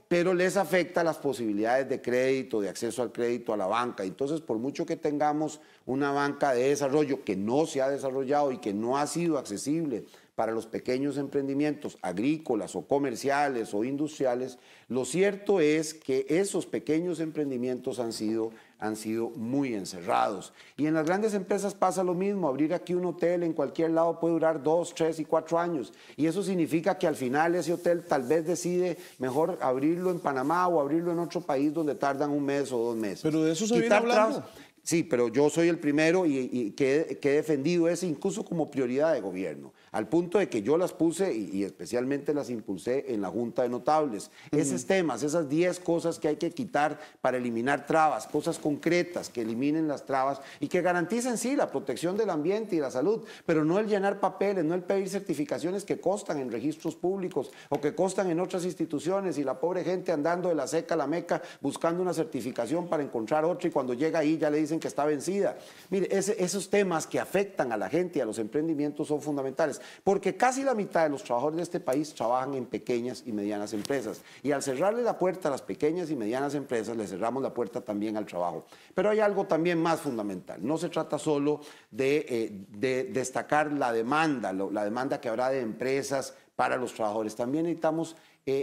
Pero les afecta las posibilidades de crédito, de acceso al crédito, a la banca. Entonces, por mucho que tengamos una banca de desarrollo que no se ha desarrollado y que no ha sido accesible para los pequeños emprendimientos agrícolas o comerciales o industriales, lo cierto es que esos pequeños emprendimientos han sido muy encerrados. Y en las grandes empresas pasa lo mismo. Abrir aquí un hotel en cualquier lado puede durar 2, 3 y 4 años. Y eso significa que al final ese hotel tal vez decide mejor abrirlo en Panamá o abrirlo en otro país donde tardan 1 mes o 2 meses. Pero de eso se viene hablando. Sí, pero yo soy el primero y que he defendido eso incluso como prioridad de gobierno, al punto de que yo las puse y especialmente las impulsé en la Junta de Notables. Esos temas, esas 10 cosas que hay que quitar para eliminar trabas, cosas concretas que eliminen las trabas y que garanticen, sí, la protección del ambiente y la salud, pero no el llenar papeles, no el pedir certificaciones que costan en registros públicos o que costan en otras instituciones y la pobre gente andando de la seca a la meca buscando una certificación para encontrar otra y cuando llega ahí ya le dicen que está vencida. Mire, esos temas que afectan a la gente y a los emprendimientos son fundamentales, porque casi la mitad de los trabajadores de este país trabajan en pequeñas y medianas empresas, y al cerrarle la puerta a las pequeñas y medianas empresas, le cerramos la puerta también al trabajo. Pero hay algo también más fundamental, no se trata solo de destacar la demanda que habrá de empresas para los trabajadores, también necesitamos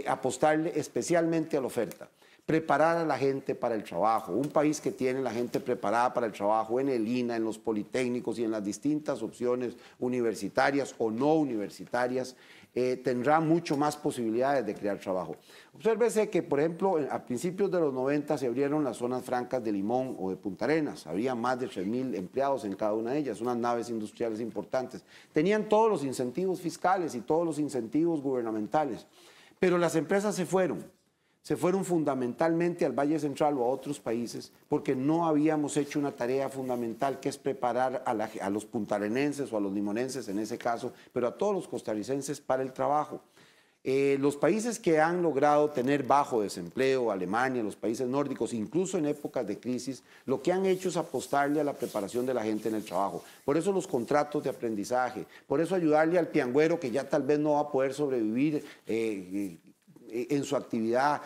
apostarle especialmente a la oferta. Preparar a la gente para el trabajo. Un país que tiene la gente preparada para el trabajo en el INA, en los politécnicos y en las distintas opciones universitarias o no universitarias, tendrá mucho más posibilidades de crear trabajo. Obsérvese que, por ejemplo, a principios de los 90 se abrieron las zonas francas de Limón o de Punta Arenas. Había más de 3.000 empleados en cada una de ellas, unas naves industriales importantes. Tenían todos los incentivos fiscales y todos los incentivos gubernamentales, pero las empresas se fueron fundamentalmente al Valle Central o a otros países porque no habíamos hecho una tarea fundamental que es preparar a los puntarenenses o a los limonenses en ese caso, pero a todos los costarricenses para el trabajo. Los países que han logrado tener bajo desempleo, Alemania, los países nórdicos, incluso en épocas de crisis, lo que han hecho es apostarle a la preparación de la gente en el trabajo. Por eso los contratos de aprendizaje, por eso ayudarle al piangüero que ya tal vez no va a poder sobrevivir en su actividad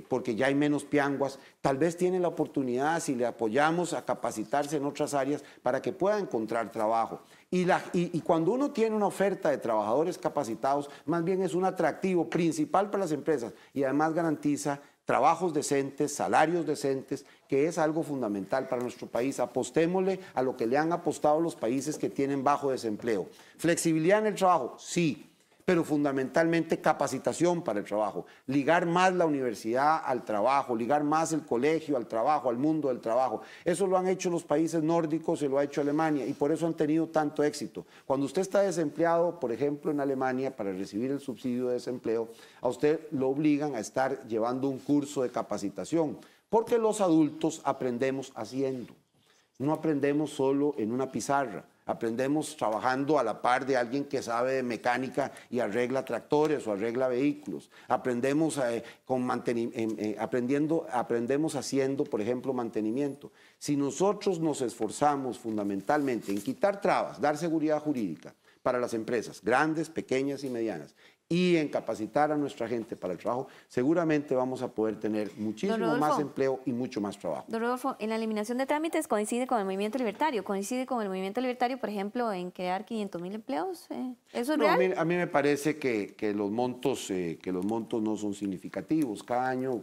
porque ya hay menos pianguas, tal vez tiene la oportunidad, si le apoyamos, a capacitarse en otras áreas para que pueda encontrar trabajo. Y cuando uno tiene una oferta de trabajadores capacitados, más bien es un atractivo principal para las empresas y además garantiza trabajos decentes, salarios decentes, que es algo fundamental para nuestro país. Apostémosle a lo que le han apostado los países que tienen bajo desempleo. Flexibilidad en el trabajo, sí, pero fundamentalmente capacitación para el trabajo, ligar más la universidad al trabajo, ligar más el colegio al trabajo, al mundo del trabajo. Eso lo han hecho los países nórdicos y lo ha hecho Alemania y por eso han tenido tanto éxito. Cuando usted está desempleado, por ejemplo en Alemania, para recibir el subsidio de desempleo, a usted lo obligan a estar llevando un curso de capacitación, porque los adultos aprendemos haciendo, no aprendemos solo en una pizarra. Aprendemos trabajando a la par de alguien que sabe de mecánica y arregla tractores o arregla vehículos. Aprendemos, aprendemos haciendo, por ejemplo, mantenimiento. Si nosotros nos esforzamos fundamentalmente en quitar trabas, dar seguridad jurídica para las empresas, grandes, pequeñas y medianas, y en capacitar a nuestra gente para el trabajo, seguramente vamos a poder tener muchísimo más empleo y mucho más trabajo. Don Rodolfo, en la eliminación de trámites coincide con el movimiento libertario, por ejemplo, en crear 500.000 empleos. ¿Eso es real? A mí me parece que los montos no son significativos. Cada año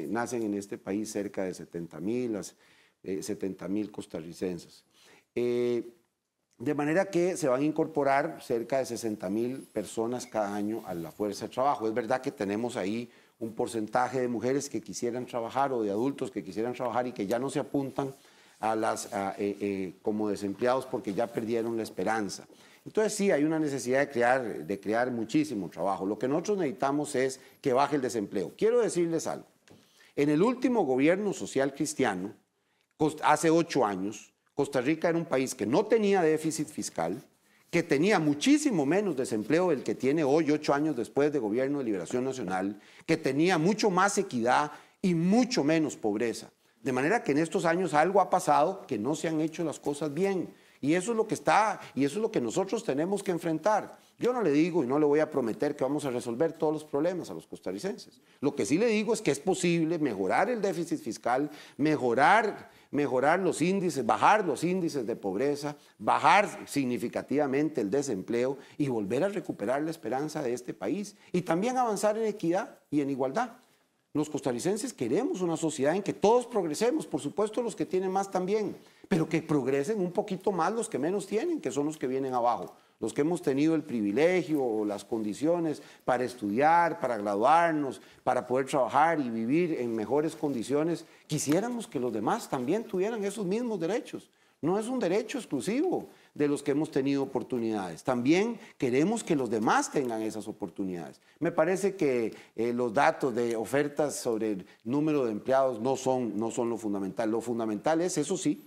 nacen en este país cerca de 70.000 costarricenses. De manera que se van a incorporar cerca de 60.000 personas cada año a la fuerza de trabajo. Es verdad que tenemos ahí un porcentaje de mujeres que quisieran trabajar o de adultos que quisieran trabajar y que ya no se apuntan como desempleados porque ya perdieron la esperanza. Entonces sí, hay una necesidad de crear muchísimo trabajo. Lo que nosotros necesitamos es que baje el desempleo. Quiero decirles algo. En el último gobierno social cristiano, hace 8 años, Costa Rica era un país que no tenía déficit fiscal, que tenía muchísimo menos desempleo del que tiene hoy, 8 años después de Gobierno de Liberación Nacional, que tenía mucho más equidad y mucho menos pobreza. De manera que en estos años algo ha pasado, que no se han hecho las cosas bien. Y eso es lo que nosotros tenemos que enfrentar. Yo no le digo y no le voy a prometer que vamos a resolver todos los problemas a los costarricenses. Lo que sí le digo es que es posible mejorar el déficit fiscal, mejorar los índices, bajar los índices de pobreza, bajar significativamente el desempleo y volver a recuperar la esperanza de este país. Y también avanzar en equidad y en igualdad. Los costarricenses queremos una sociedad en que todos progresemos, por supuesto los que tienen más también, pero que progresen un poquito más los que menos tienen, que son los que vienen abajo. Los que hemos tenido el privilegio o las condiciones para estudiar, para graduarnos, para poder trabajar y vivir en mejores condiciones, quisiéramos que los demás también tuvieran esos mismos derechos. No es un derecho exclusivo de los que hemos tenido oportunidades. También queremos que los demás tengan esas oportunidades. Me parece que los datos de ofertas sobre el número de empleados no son lo fundamental. Lo fundamental es, eso sí,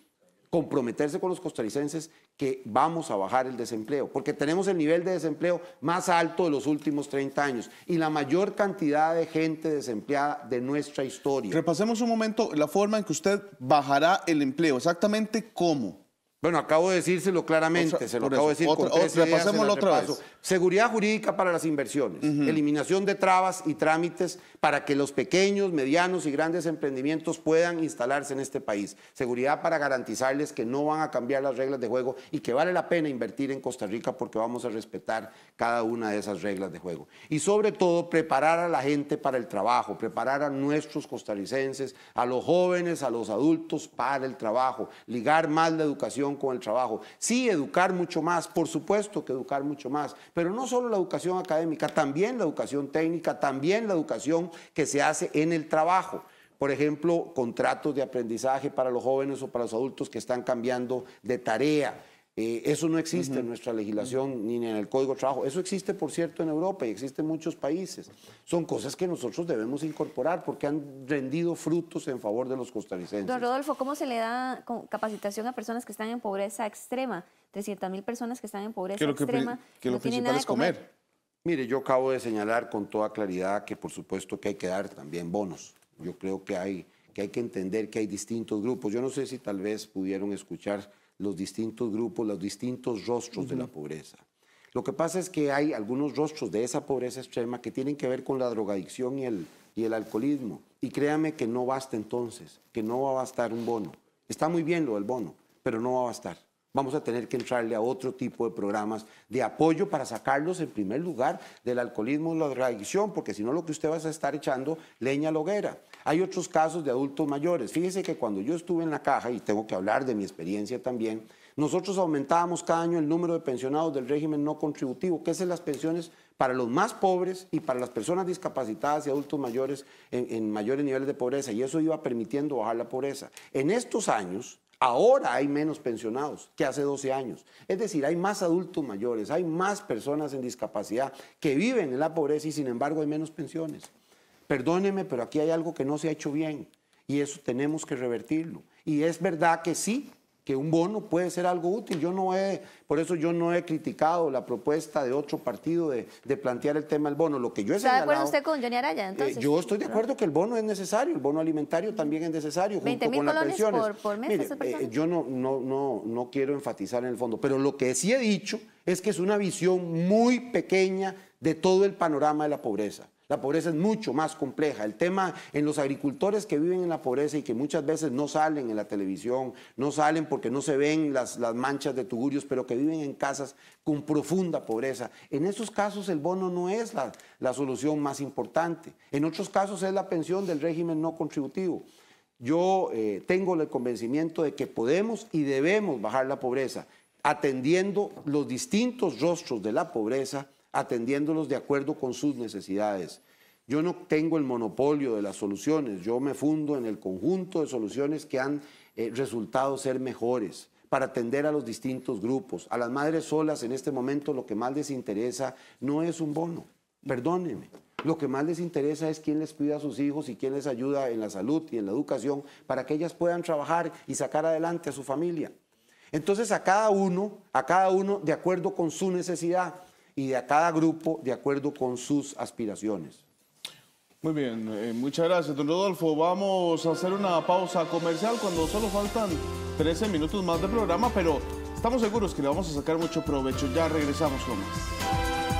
comprometerse con los costarricenses que vamos a bajar el desempleo, porque tenemos el nivel de desempleo más alto de los últimos 30 años y la mayor cantidad de gente desempleada de nuestra historia. Repasemos un momento la forma en que usted bajará el empleo, exactamente cómo. Bueno, acabo de decírselo claramente, se lo acabo de decir con 3 ideas. Repasémoslo otra vez. Seguridad jurídica para las inversiones, eliminación de trabas y trámites para que los pequeños, medianos y grandes emprendimientos puedan instalarse en este país. Seguridad para garantizarles que no van a cambiar las reglas de juego y que vale la pena invertir en Costa Rica porque vamos a respetar cada una de esas reglas de juego. Y sobre todo, preparar a la gente para el trabajo, preparar a nuestros costarricenses, a los jóvenes, a los adultos para el trabajo, ligar más la educación con el trabajo. Sí, educar mucho más, por supuesto que educar mucho más, pero no solo la educación académica, también la educación técnica, también la educación que se hace en el trabajo. Por ejemplo, contratos de aprendizaje para los jóvenes o para los adultos que están cambiando de tarea. Eso no existe en nuestra legislación ni en el Código de Trabajo. Eso existe, por cierto, en Europa y existe en muchos países. Son cosas que nosotros debemos incorporar porque han rendido frutos en favor de los costarricenses. Don Rodolfo, ¿cómo se le da capacitación a personas que están en pobreza extrema? 300.000 personas que están en pobreza extrema, que no tienen nada de comer. Mire, yo acabo de señalar con toda claridad que por supuesto que hay que dar también bonos. Yo creo que hay que entender que hay distintos grupos. Yo no sé si tal vez pudieron escuchar los distintos grupos, los distintos rostros de la pobreza. Lo que pasa es que hay algunos rostros de esa pobreza extrema que tienen que ver con la drogadicción y el alcoholismo. Y créame que no basta entonces, que no va a bastar un bono. Está muy bien lo del bono, pero no va a bastar. Vamos a tener que entrarle a otro tipo de programas de apoyo para sacarlos en primer lugar del alcoholismo y la drogadicción, porque si no lo que usted va a estar echando leña a la hoguera. Hay otros casos de adultos mayores. Fíjese que cuando yo estuve en la caja, y tengo que hablar de mi experiencia también, nosotros aumentábamos cada año el número de pensionados del régimen no contributivo, que es las pensiones para los más pobres y para las personas discapacitadas y adultos mayores en mayores niveles de pobreza, y eso iba permitiendo bajar la pobreza. En estos años, ahora hay menos pensionados que hace 12 años. Es decir, hay más adultos mayores, hay más personas en discapacidad que viven en la pobreza y sin embargo hay menos pensiones. Perdóneme, pero aquí hay algo que no se ha hecho bien y eso tenemos que revertirlo. Y es verdad que sí, que un bono puede ser algo útil. Por eso yo no he criticado la propuesta de otro partido de plantear el tema del bono. Lo que yo he ¿Está señalado, de acuerdo usted con Johnny Araya, entonces? Yo estoy de acuerdo que el bono es necesario, el bono alimentario también es necesario, junto con las pensiones. por mes. Mire, yo no quiero enfatizar en el fondo, pero lo que sí he dicho es que es una visión muy pequeña de todo el panorama de la pobreza. La pobreza es mucho más compleja. El tema en los agricultores que viven en la pobreza y que muchas veces no salen en la televisión, no salen porque no se ven las manchas de tugurios, pero que viven en casas con profunda pobreza. En esos casos el bono no es la solución más importante. En otros casos es la pensión del régimen no contributivo. Yo tengo el convencimiento de que podemos y debemos bajar la pobreza, atendiendo los distintos rostros de la pobreza, atendiéndolos de acuerdo con sus necesidades. Yo no tengo el monopolio de las soluciones, yo me fundo en el conjunto de soluciones que han resultado ser mejores para atender a los distintos grupos. A las madres solas en este momento lo que más les interesa no es un bono, perdónenme. Lo que más les interesa es quién les cuida a sus hijos y quién les ayuda en la salud y en la educación para que ellas puedan trabajar y sacar adelante a su familia. Entonces a cada uno de acuerdo con su necesidad, y de a cada grupo de acuerdo con sus aspiraciones. Muy bien, muchas gracias, don Rodolfo. Vamos a hacer una pausa comercial cuando solo faltan 13 minutos más de programa, pero estamos seguros que le vamos a sacar mucho provecho. Ya regresamos con más.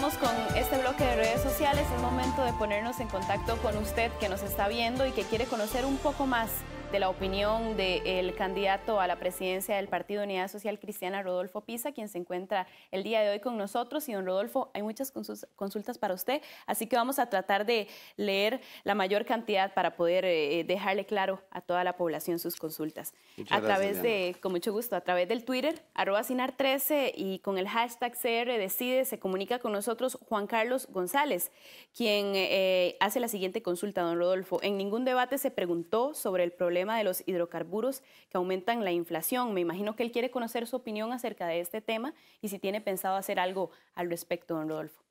continuamos con este bloque de redes sociales. Es momento de ponernos en contacto con usted que nos está viendo y que quiere conocer un poco más de la opinión del candidato a la presidencia del Partido Unidad Social Cristiana, Rodolfo Pisa, quien se encuentra el día de hoy con nosotros. Y don Rodolfo, hay muchas consultas para usted, así que vamos a tratar de leer la mayor cantidad para poder dejarle claro a toda la población sus consultas. Muchas gracias, con mucho gusto, a través del Twitter, @Sinar13, y con el hashtag CRDecide se comunica con nosotros Juan Carlos González, quien hace la siguiente consulta, don Rodolfo. En ningún debate se preguntó sobre el problema de los hidrocarburos que aumentan la inflación. Me imagino que él quiere conocer su opinión acerca de este tema y si tiene pensado hacer algo al respecto, don Rodolfo.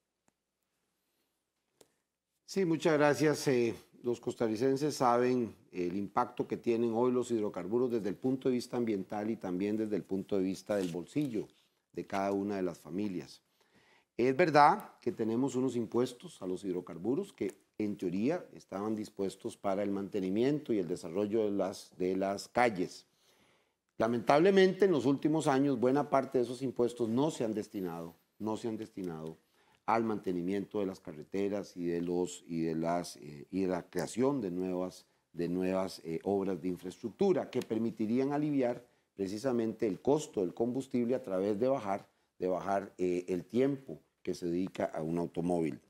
Sí, muchas gracias. Los costarricenses saben el impacto que tienen hoy los hidrocarburos desde el punto de vista ambiental y también desde el punto de vista del bolsillo de cada una de las familias. Es verdad que tenemos unos impuestos a los hidrocarburos que en teoría estaban dispuestos para el mantenimiento y el desarrollo de las calles. Lamentablemente en los últimos años buena parte de esos impuestos no se han destinado al mantenimiento de las carreteras y de la creación de nuevas obras de infraestructura que permitirían aliviar precisamente el costo del combustible a través de bajar el tiempo que se dedica a un automóvil.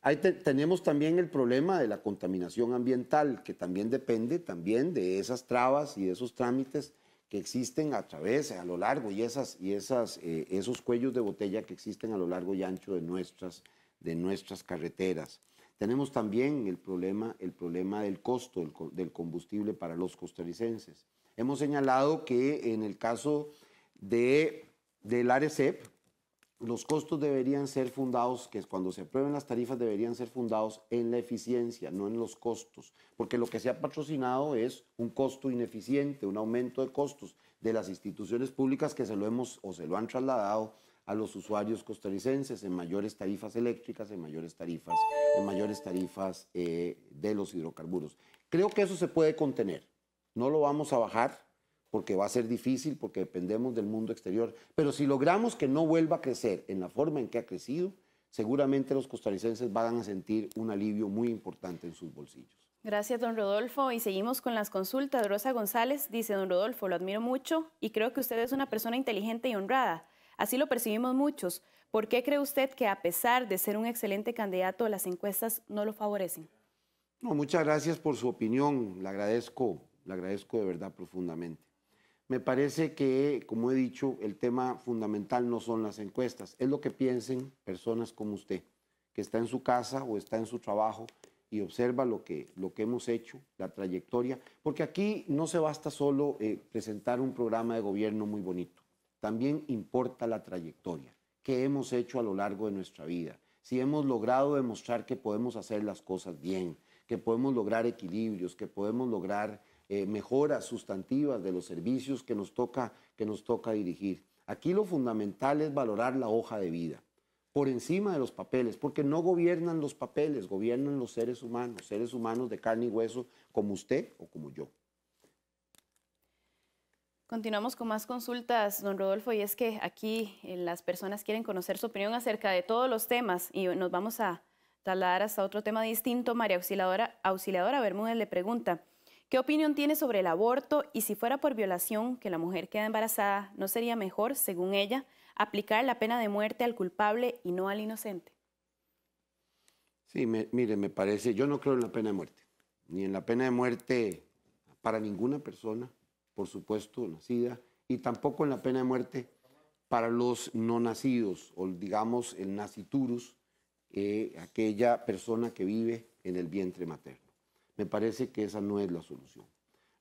Ahí tenemos también el problema de la contaminación ambiental, que también depende de esas trabas y de esos trámites que existen a lo largo y esos cuellos de botella que existen a lo largo y ancho de nuestras carreteras. Tenemos también el problema del costo del combustible para los costarricenses. Hemos señalado que en el caso del ARECEP, los costos deberían ser fundados, que cuando se aprueben las tarifas deberían ser fundados en la eficiencia, no en los costos, porque lo que se ha patrocinado es un costo ineficiente, un aumento de costos de las instituciones públicas que se lo han trasladado a los usuarios costarricenses en mayores tarifas eléctricas, en mayores tarifas de los hidrocarburos. Creo que eso se puede contener, no lo vamos a bajar, porque va a ser difícil, porque dependemos del mundo exterior. Pero si logramos que no vuelva a crecer en la forma en que ha crecido, seguramente los costarricenses van a sentir un alivio muy importante en sus bolsillos. Gracias, don Rodolfo. Y seguimos con las consultas. Rosa González dice, don Rodolfo, lo admiro mucho y creo que usted es una persona inteligente y honrada. Así lo percibimos muchos. ¿Por qué cree usted que a pesar de ser un excelente candidato, las encuestas no lo favorecen? No, muchas gracias por su opinión. Le agradezco de verdad profundamente. Me parece que, como he dicho, el tema fundamental no son las encuestas, es lo que piensen personas como usted, que está en su casa o está en su trabajo y observa lo que hemos hecho, la trayectoria, porque aquí no se basta solo presentar un programa de gobierno muy bonito, también importa la trayectoria, qué hemos hecho a lo largo de nuestra vida, si hemos logrado demostrar que podemos hacer las cosas bien, que podemos lograr equilibrios, que podemos lograr mejoras sustantivas de los servicios que nos toca dirigir. Aquí lo fundamental es valorar la hoja de vida, por encima de los papeles, porque no gobiernan los papeles, gobiernan los seres humanos de carne y hueso, como usted o como yo. Continuamos con más consultas, don Rodolfo, y es que aquí las personas quieren conocer su opinión acerca de todos los temas y nos vamos a trasladar hasta otro tema distinto. María Auxiliadora Bermúdez le pregunta, ¿qué opinión tiene sobre el aborto y si fuera por violación que la mujer queda embarazada, no sería mejor, según ella, aplicar la pena de muerte al culpable y no al inocente? Sí, mire, me parece, yo no creo en la pena de muerte, ni en la pena de muerte para ninguna persona, por supuesto, nacida, y tampoco en la pena de muerte para los no nacidos, o digamos el naciturus, aquella persona que vive en el vientre materno. Me parece que esa no es la solución.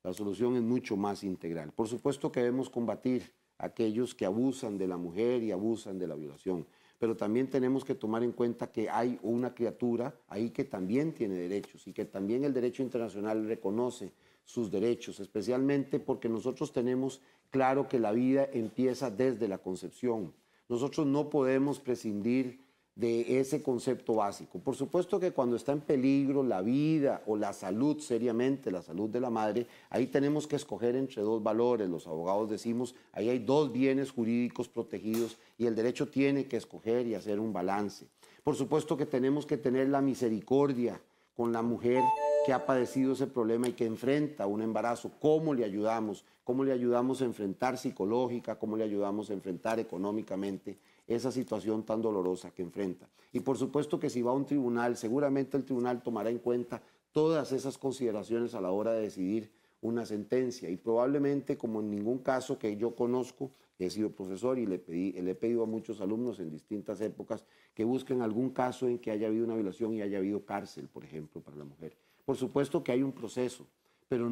La solución es mucho más integral. Por supuesto que debemos combatir a aquellos que abusan de la mujer y abusan de la violación, pero también tenemos que tomar en cuenta que hay una criatura ahí que también tiene derechos y que también el derecho internacional reconoce sus derechos, especialmente porque nosotros tenemos claro que la vida empieza desde la concepción. Nosotros no podemos prescindir de ese concepto básico. Por supuesto que cuando está en peligro la vida o la salud, seriamente la salud de la madre, ahí tenemos que escoger entre dos valores. Los abogados decimos, ahí hay dos bienes jurídicos protegidos y el derecho tiene que escoger y hacer un balance. Por supuesto que tenemos que tener la misericordia con la mujer que ha padecido ese problema y que enfrenta un embarazo. ¿Cómo le ayudamos? ¿Cómo le ayudamos a enfrentar psicológica? ¿Cómo le ayudamos a enfrentar económicamente esa situación tan dolorosa que enfrenta? Y por supuesto que si va a un tribunal, seguramente el tribunal tomará en cuenta todas esas consideraciones a la hora de decidir una sentencia. Y probablemente, como en ningún caso que yo conozco, he sido profesor y le he pedido a muchos alumnos en distintas épocas que busquen algún caso en que haya habido una violación y haya habido cárcel, por ejemplo, para la mujer. Por supuesto que hay un proceso, pero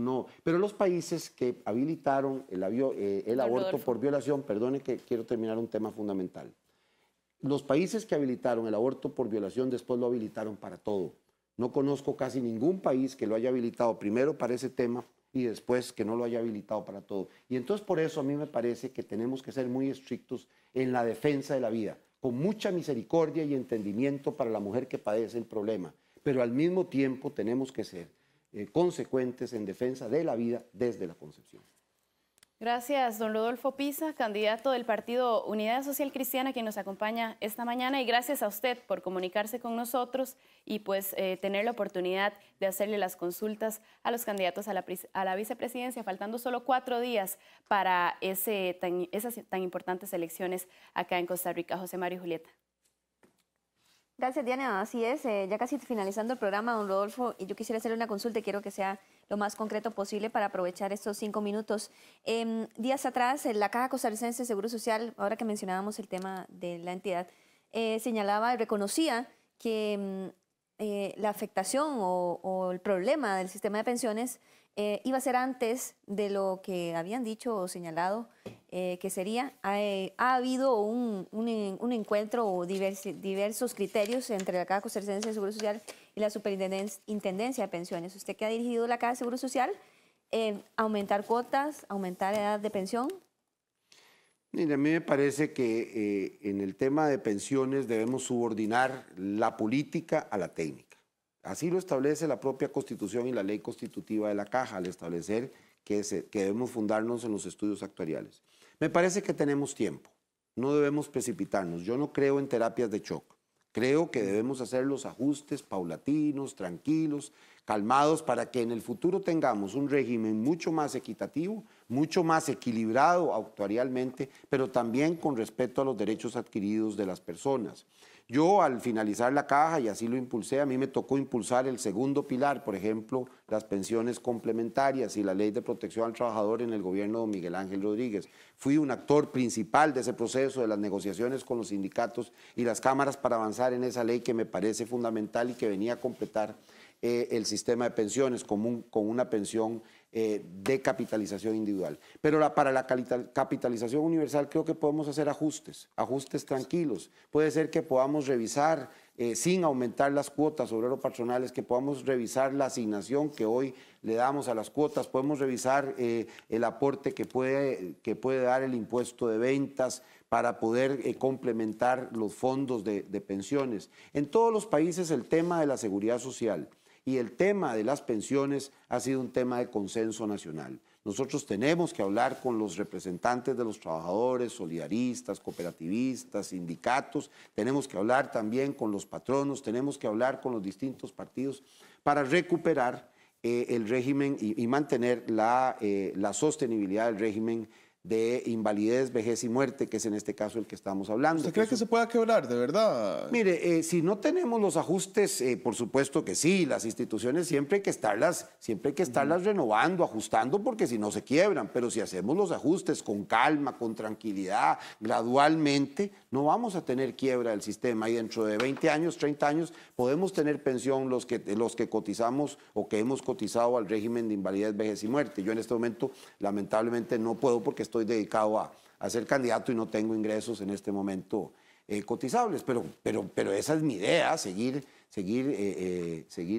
los países que habilitaron el aborto por violación, perdone que quiero terminar un tema fundamental. Los países que habilitaron el aborto por violación después lo habilitaron para todo. No conozco casi ningún país que lo haya habilitado primero para ese tema y después que no lo haya habilitado para todo. Y entonces por eso a mí me parece que tenemos que ser muy estrictos en la defensa de la vida, con mucha misericordia y entendimiento para la mujer que padece el problema, pero al mismo tiempo tenemos que ser consecuentes en defensa de la vida desde la concepción. Gracias, don Rodolfo Pisa, candidato del partido Unidad Social Cristiana, quien nos acompaña esta mañana, y gracias a usted por comunicarse con nosotros y pues tener la oportunidad de hacerle las consultas a los candidatos a la vicepresidencia, faltando solo 4 días para esas tan importantes elecciones acá en Costa Rica. José Mario y Julieta. Gracias, Diana. Así es, ya casi finalizando el programa, don Rodolfo, y yo quisiera hacerle una consulta y quiero que sea lo más concreto posible para aprovechar estos 5 minutos. Días atrás, la Caja Costarricense de Seguro Social, ahora que mencionábamos el tema de la entidad, señalaba y reconocía que la afectación o el problema del sistema de pensiones iba a ser antes de lo que habían dicho o señalado que sería. Ha habido un encuentro o diversos criterios entre la Caja Costarricense de Seguro Social y la Superintendencia de Pensiones. Usted que ha dirigido la Caja de Seguro Social, aumentar cuotas, aumentar edad de pensión. Mire, a mí me parece que en el tema de pensiones debemos subordinar la política a la técnica. Así lo establece la propia Constitución y la ley constitutiva de la Caja al establecer que debemos fundarnos en los estudios actuariales. Me parece que tenemos tiempo, no debemos precipitarnos. Yo no creo en terapias de shock. Creo que debemos hacer los ajustes paulatinos, tranquilos, calmados, para que en el futuro tengamos un régimen mucho más equitativo, mucho más equilibrado actuarialmente, pero también con respeto a los derechos adquiridos de las personas. Yo, al finalizar la Caja, y así lo impulsé, a mí me tocó impulsar el segundo pilar, por ejemplo, las pensiones complementarias y la Ley de Protección al Trabajador en el gobierno de Miguel Ángel Rodríguez. Fui un actor principal de ese proceso, de las negociaciones con los sindicatos y las cámaras para avanzar en esa ley que me parece fundamental y que venía a completar el sistema de pensiones con una pensión de capitalización individual. Pero para la capitalización universal creo que podemos hacer ajustes tranquilos. Puede ser que podamos revisar, sin aumentar las cuotas obrero-patronales, que podamos revisar la asignación que hoy le damos a las cuotas, podemos revisar el aporte que puede dar el impuesto de ventas para poder complementar los fondos de pensiones. En todos los países el tema de la seguridad social y el tema de las pensiones ha sido un tema de consenso nacional. Nosotros tenemos que hablar con los representantes de los trabajadores, solidaristas, cooperativistas, sindicatos, tenemos que hablar también con los patronos, tenemos que hablar con los distintos partidos para recuperar el régimen y mantener la sostenibilidad del régimen de invalidez, vejez y muerte, que es en este caso el que estamos hablando. ¿Usted cree que se pueda quebrar, de verdad? Mire, si no tenemos los ajustes, por supuesto que sí, las instituciones siempre hay que estarlas renovando, ajustando, porque si no se quiebran, pero si hacemos los ajustes con calma, con tranquilidad, gradualmente, no vamos a tener quiebra del sistema y dentro de 20 años, 30 años, podemos tener pensión los que cotizamos o que hemos cotizado al régimen de invalidez, vejez y muerte. Yo en este momento, lamentablemente, no puedo porque estoy dedicado a ser candidato y no tengo ingresos en este momento cotizables, pero esa es mi idea, seguir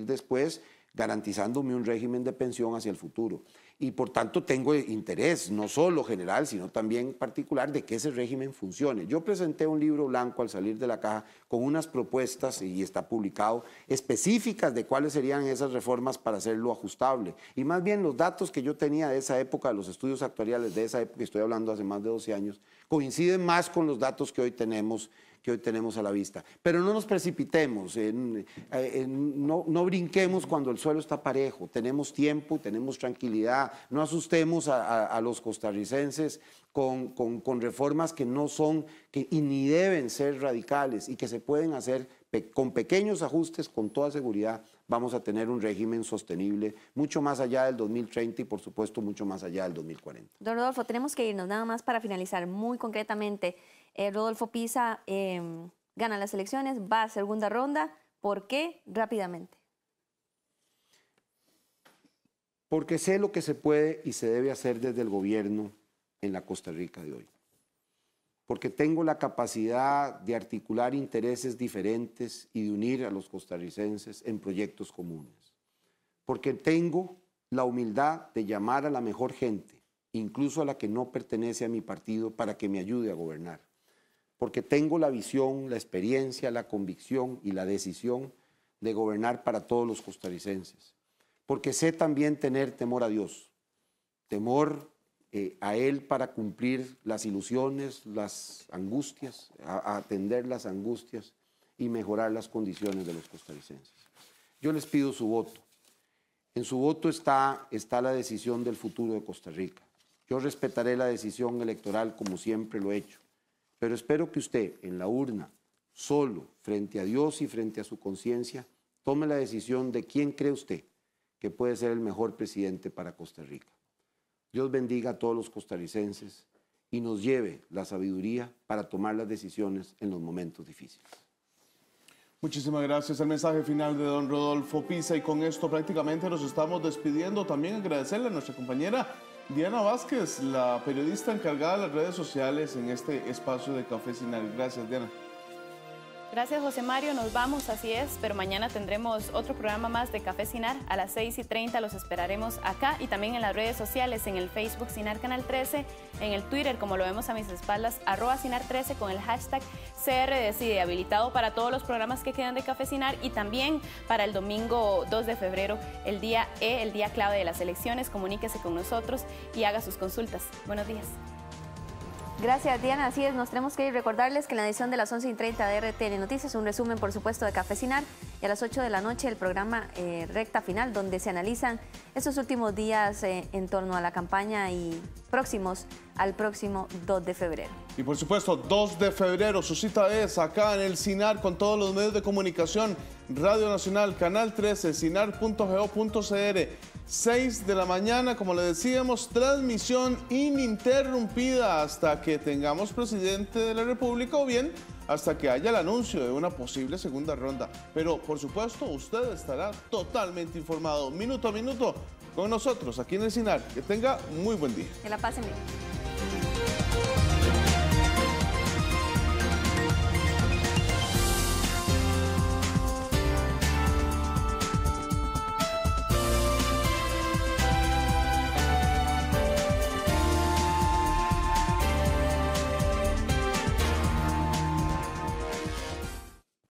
después garantizándome un régimen de pensión hacia el futuro. Y por tanto tengo interés, no solo general, sino también particular, de que ese régimen funcione. Yo presenté un libro blanco al salir de la Caja con unas propuestas, y está publicado, específicas de cuáles serían esas reformas para hacerlo ajustable. Y más bien los datos que yo tenía de esa época, los estudios actuariales de esa época, estoy hablando hace más de 12 años, coinciden más con los datos que hoy tenemos que hoy tenemos a la vista. Pero no nos precipitemos, no brinquemos cuando el suelo está parejo, tenemos tiempo, tenemos tranquilidad, no asustemos a los costarricenses con reformas que no son y ni deben ser radicales y que se pueden hacer con pequeños ajustes, con toda seguridad. Vamos a tener un régimen sostenible mucho más allá del 2030 y por supuesto mucho más allá del 2040. Don Rodolfo, tenemos que irnos nada más para finalizar muy concretamente. Rodolfo Pisa gana las elecciones, va a segunda ronda. ¿Por qué? Rápidamente. Porque sé lo que se puede y se debe hacer desde el gobierno en la Costa Rica de hoy. Porque tengo la capacidad de articular intereses diferentes y de unir a los costarricenses en proyectos comunes. Porque tengo la humildad de llamar a la mejor gente, incluso a la que no pertenece a mi partido, para que me ayude a gobernar. Porque tengo la visión, la experiencia, la convicción y la decisión de gobernar para todos los costarricenses. Porque sé también tener temor a Dios, temor a Él para cumplir las ilusiones, las angustias, a atender las angustias y mejorar las condiciones de los costarricenses. Yo les pido su voto. En su voto está la decisión del futuro de Costa Rica. Yo respetaré la decisión electoral como siempre lo he hecho, pero espero que usted en la urna, solo, frente a Dios y frente a su conciencia, tome la decisión de quién cree usted que puede ser el mejor presidente para Costa Rica. Dios bendiga a todos los costarricenses y nos lleve la sabiduría para tomar las decisiones en los momentos difíciles. Muchísimas gracias. El mensaje final de don Rodolfo Pisa, y con esto prácticamente nos estamos despidiendo. También agradecerle a nuestra compañera Diana Vázquez, la periodista encargada de las redes sociales en este espacio de Café Cinar. Gracias, Diana. Gracias, José Mario. Nos vamos, así es, pero mañana tendremos otro programa más de Café Cinar. A las 6:30 los esperaremos acá y también en las redes sociales, en el Facebook Cinar Canal 13, en el Twitter, como lo vemos a mis espaldas, @Cinar13 con el hashtag CRDecide, habilitado para todos los programas que quedan de Café Cinar y también para el domingo 2 de febrero, el día E, el día clave de las elecciones. Comuníquese con nosotros y haga sus consultas. Buenos días. Gracias, Diana. Así es, nos tenemos que ir. Recordarles que en la edición de las 11:30 de RTN Noticias, un resumen, por supuesto, de Café Cinar, y a las 8 de la noche el programa Recta Final, donde se analizan estos últimos días en torno a la campaña y próximos al próximo 2 de febrero. Y por supuesto, 2 de febrero, su cita es acá en el Cinar con todos los medios de comunicación, Radio Nacional, Canal 13, cinar.go.cr, 6 de la mañana, como le decíamos, transmisión ininterrumpida hasta que tengamos presidente de la República o bien hasta que haya el anuncio de una posible segunda ronda. Pero por supuesto, usted estará totalmente informado, minuto a minuto, con nosotros aquí en el Cinar. Que tenga muy buen día. Que la pasen bien.